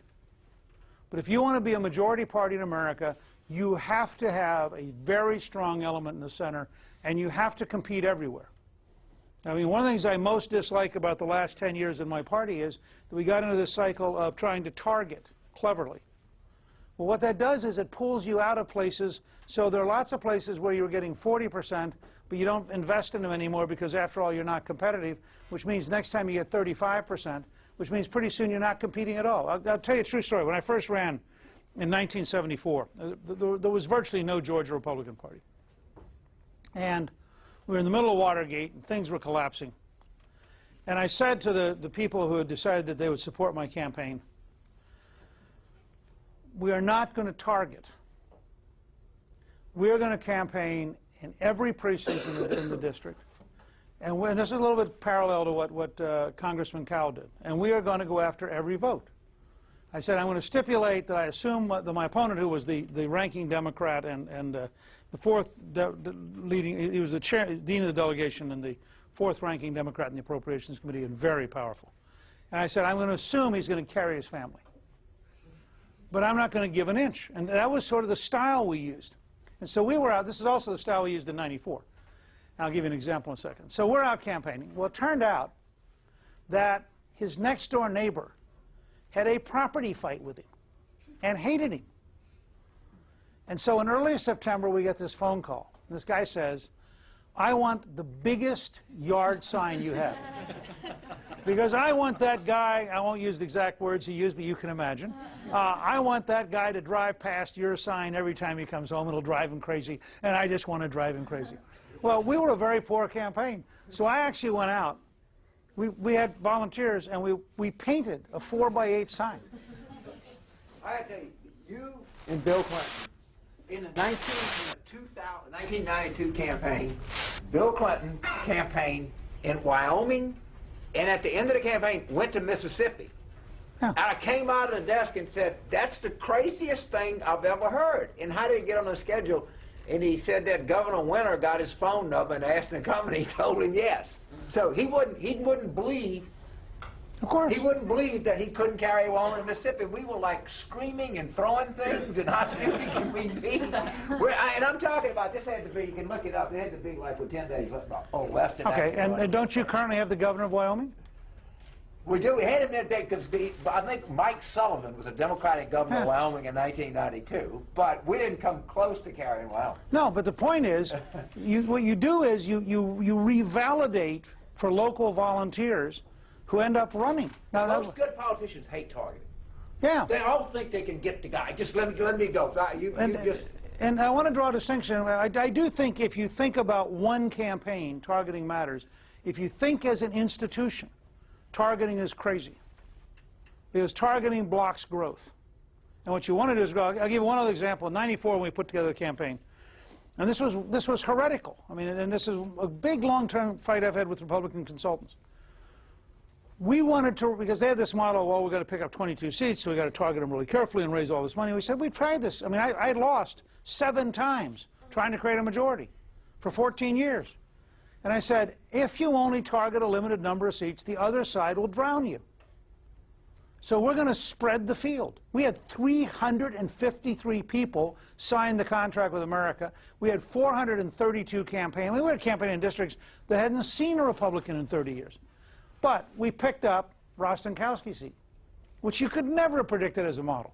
But if you want to be a majority party in America, you have to have a very strong element in the center, and you have to compete everywhere. I mean, one of the things I most dislike about the last 10 years in my party is that we got into this cycle of trying to target cleverly. Well, what that does is it pulls you out of places. So there are lots of places where you're getting 40%, but you don't invest in them anymore because, after all, you're not competitive, which means next time you get 35%, which means pretty soon you're not competing at all. I'll tell you a true story. When I first ran in 1974, there was virtually no Georgia Republican Party. And we were in the middle of Watergate, and things were collapsing. And I said to the people who had decided that they would support my campaign, we are not going to target. We are going to campaign in every precinct in the district. And this is a little bit parallel to what Congressman Cowell did. And we are going to go after every vote. I said I'm going to stipulate that I assume that my opponent, who was the ranking Democrat and the fourth leading, he was the dean of the delegation and the fourth ranking Democrat in the Appropriations Committee, and very powerful. And I said I'm going to assume he's going to carry his family. But I'm not going to give an inch. And that was sort of the style we used. And so we were out. This is also the style we used in '94. I'll give you an example in a second. So we're out campaigning. Well, it turned out that his next-door neighbor had a property fight with him and hated him. And so in early September, we get this phone call. This guy says, I want the biggest yard sign you have. Because I want that guy, I won't use the exact words he used, but you can imagine. I want that guy to drive past your sign every time he comes home. It'll drive him crazy, and I just want to drive him crazy. Well, we were a very poor campaign, so I actually went out. We had volunteers, and we painted a 4x8 sign. I tell you, you and Bill Clinton, in the 1992 campaign, Bill Clinton campaigned in Wyoming, and at the end of the campaign, went to Mississippi. Yeah. And I came out of the desk and said, that's the craziest thing I've ever heard. And how did he get on the schedule? And he said that Governor Winter got his phone number and asked him to come, and he told him yes. So he wouldn't believe. Of course. He wouldn't believe that he couldn't carry Wyoming to Mississippi. We were like screaming and throwing things, and how stupid can we be? And I'm talking about, this had to be, you can look it up, it had to be like for 10 days, or less than that. Okay, and don't you currently have the governor of Wyoming? We do. We had him that day because I think Mike Sullivan was a Democratic governor of Wyoming in 1992, but we didn't come close to carrying Wyoming. No, but the point is, what you do is you revalidate for local volunteers who end up running. Now, most good politicians hate targeting. Yeah. They all think they can get the guy. Just let me go. And I want to draw a distinction. I do think if you think about one campaign, targeting matters. If you think as an institution, targeting is crazy, because targeting blocks growth. And what you want to do is grow. I'll give you one other example. In '94, when we put together the campaign, and this was heretical. I mean, and this is a big long-term fight I've had with Republican consultants. We wanted to, because they had this model, well, we've got to pick up 22 seats, so we've got to target them really carefully and raise all this money. We said, we tried this. I mean, I lost 7 times trying to create a majority for 14 years. And I said, if you only target a limited number of seats, the other side will drown you. So we're going to spread the field. We had 353 people sign the contract with America. We had 432 campaigns. We had campaigning in districts that hadn't seen a Republican in 30 years. But we picked up Rostenkowski's seat, which you could never have predicted as a model.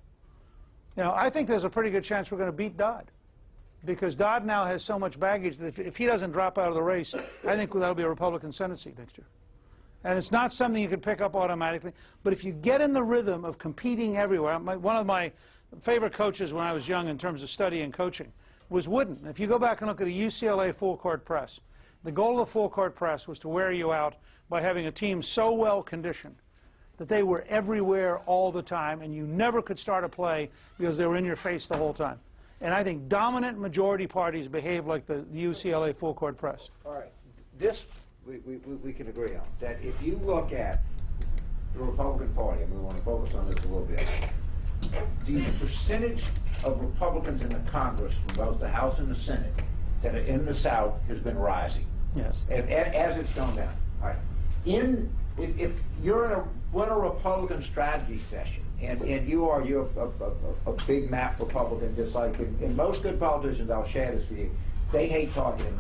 You know, I think there's a pretty good chance we're going to beat Dodd, because Dodd now has so much baggage that if he doesn't drop out of the race, I think that'll be a Republican Senate seat next year. And it's not something you can pick up automatically. But if you get in the rhythm of competing everywhere, one of my favorite coaches when I was young in terms of study and coaching was Wooden. If you go back and look at a UCLA full court press, the goal of the full court press was to wear you out by having a team so well conditioned that they were everywhere all the time, and you never could start a play because they were in your face the whole time. And I think dominant majority parties behave like the UCLA full court press. All right. This we can agree on, that if you look at the Republican Party, and we want to focus on this a little bit, the percentage of Republicans in the Congress from both the House and the Senate that are in the South has been rising. Yes. As it's gone down. All right. If you're in a Republican strategy session, and you're a big map Republican, just like in most good politicians, I'll share this with you, they hate targeting.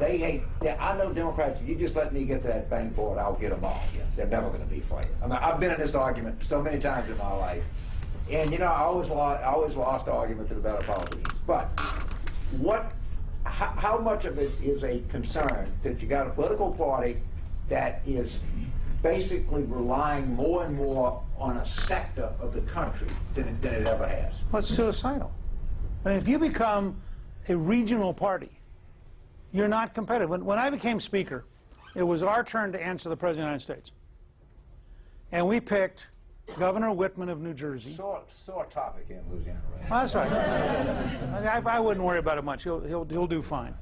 I know Democrats, if you just let me get to that bang board, I'll get them all. Yeah, they're never going to be for you. I mean, I've been in this argument so many times in my life. And, you know, I always lost the argument to the better politicians. But how much of it is a concern that you got a political party that is basically relying more and more on a sector of the country than it ever has? Well, it's suicidal. I mean, if you become a regional party, you're not competitive. When I became Speaker, it was our turn to answer the President of the United States. And we picked Governor Whitman of New Jersey. Sore topic in Louisiana, right? Well, that's right. I wouldn't worry about it much. He'll do fine.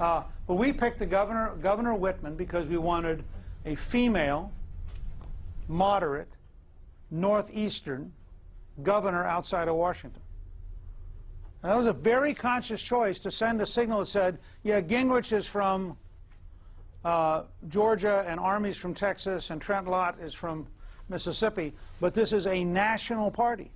But we picked the Governor Whitman, because we wanted a female, moderate, northeastern governor outside of Washington. And that was a very conscious choice to send a signal that said, yeah, Gingrich is from Georgia, and Army's from Texas, and Trent Lott is from Mississippi, but this is a national party.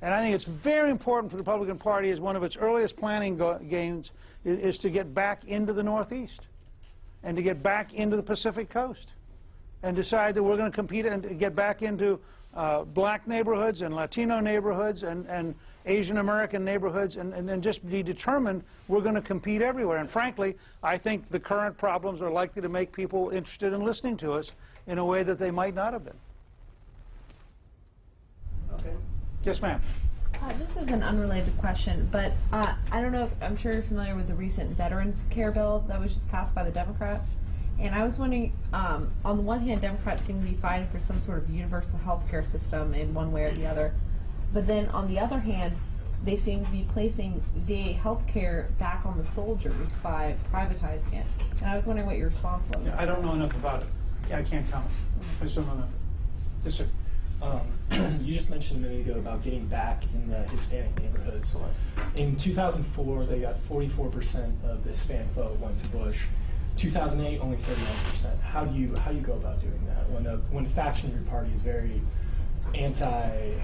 And I think it's very important for the Republican Party, as one of its earliest planning gains, is to get back into the Northeast and to get back into the Pacific Coast and decide that we're going to compete and get back into black neighborhoods and Latino neighborhoods and Asian American neighborhoods, and just be determined we're going to compete everywhere. And frankly, I think the current problems are likely to make people interested in listening to us in a way that they might not have been. Okay. Yes, ma'am. This is an unrelated question, but I don't know, I'm sure you're familiar with the recent Veterans Care Bill that was just passed by the Democrats. And I was wondering, on the one hand, Democrats seem to be fighting for some sort of universal health care system in one way or the other. But then on the other hand, they seem to be placing VA health care back on the soldiers by privatizing it. And I was wondering what your response was. Yeah, I don't know enough about it. I can't comment. I just don't know enough. Yes, sir. You just mentioned a minute ago about getting back in the Hispanic neighborhoods. In 2004, they got 44% of the Hispanic vote went to Bush. 2008, only 31%. How do you go about doing that when a faction of your party is very anti?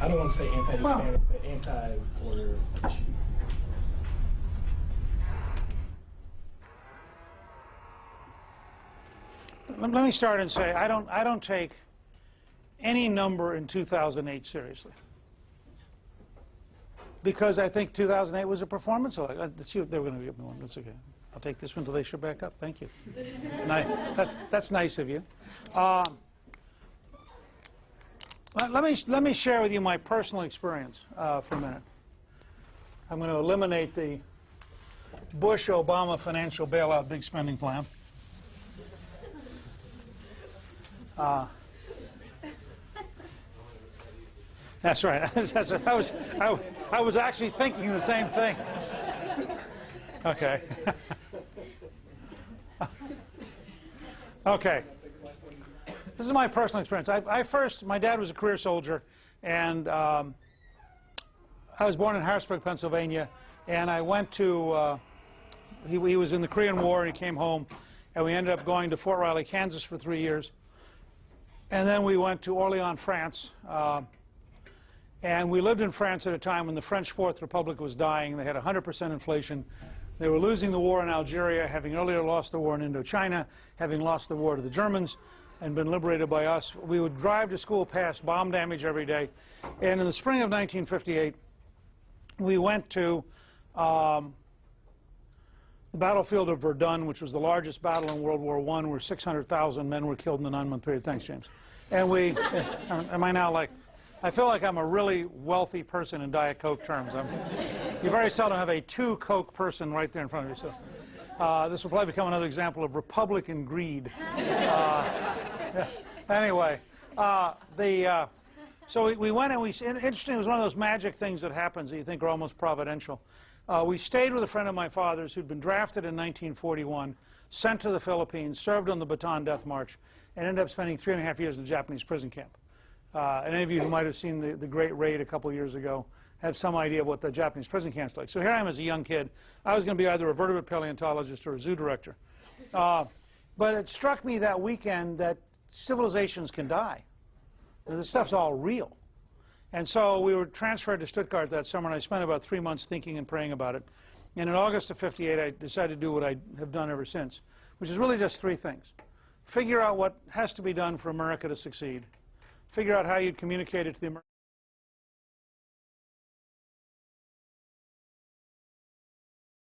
I don't want to say anti-Hispanic, but anti-border issue. Let me start and say I don't take any number in 2008 seriously, because I think 2008 was a performance election. They were going to give me one. That's okay. I'll take this one until they show back up. Thank you. That's nice of you. Let me share with you my personal experience for a minute. I'm going to eliminate the Bush-Obama financial bailout big spending plan. That's right. I was actually thinking the same thing. Okay. Okay. This is my personal experience. My dad was a career soldier, and I was born in Harrisburg, Pennsylvania, and I went to, he was in the Korean War, and he came home, and we ended up going to Fort Riley, Kansas for 3 years. And then we went to Orléans, France, and we lived in France at a time when the French Fourth Republic was dying. They had 100% inflation. They were losing the war in Algeria, having earlier lost the war in Indochina, having lost the war to the Germans, and been liberated by us. We would drive to school past bomb damage every day. And in the spring of 1958, we went to the battlefield of Verdun, which was the largest battle in World War I, where 600,000 men were killed in the 9-month period. Thanks, James. And we, am I now like, I feel like I'm a really wealthy person in Diet Coke terms. You very seldom have a 2 Coke person right there in front of you. So this will probably become another example of Republican greed. Anyway, so we went and interesting, it was one of those magic things that happens that you think are almost providential. We stayed with a friend of my father's who'd been drafted in 1941, sent to the Philippines, served on the Bataan Death March, and ended up spending 3.5 years in a Japanese prison camp. And any of you who might have seen the Great Raid a couple years ago have some idea of what the Japanese prison camp's like. So here I am as a young kid. I was going to be either a vertebrate paleontologist or a zoo director. But it struck me that weekend that civilizations can die. This stuff's all real. And so we were transferred to Stuttgart that summer, and I spent about 3 months thinking and praying about it. And in August of '58, I decided to do what I have done ever since, which is really just 3 things. Figure out what has to be done for America to succeed. Figure out how you'd communicate it to the American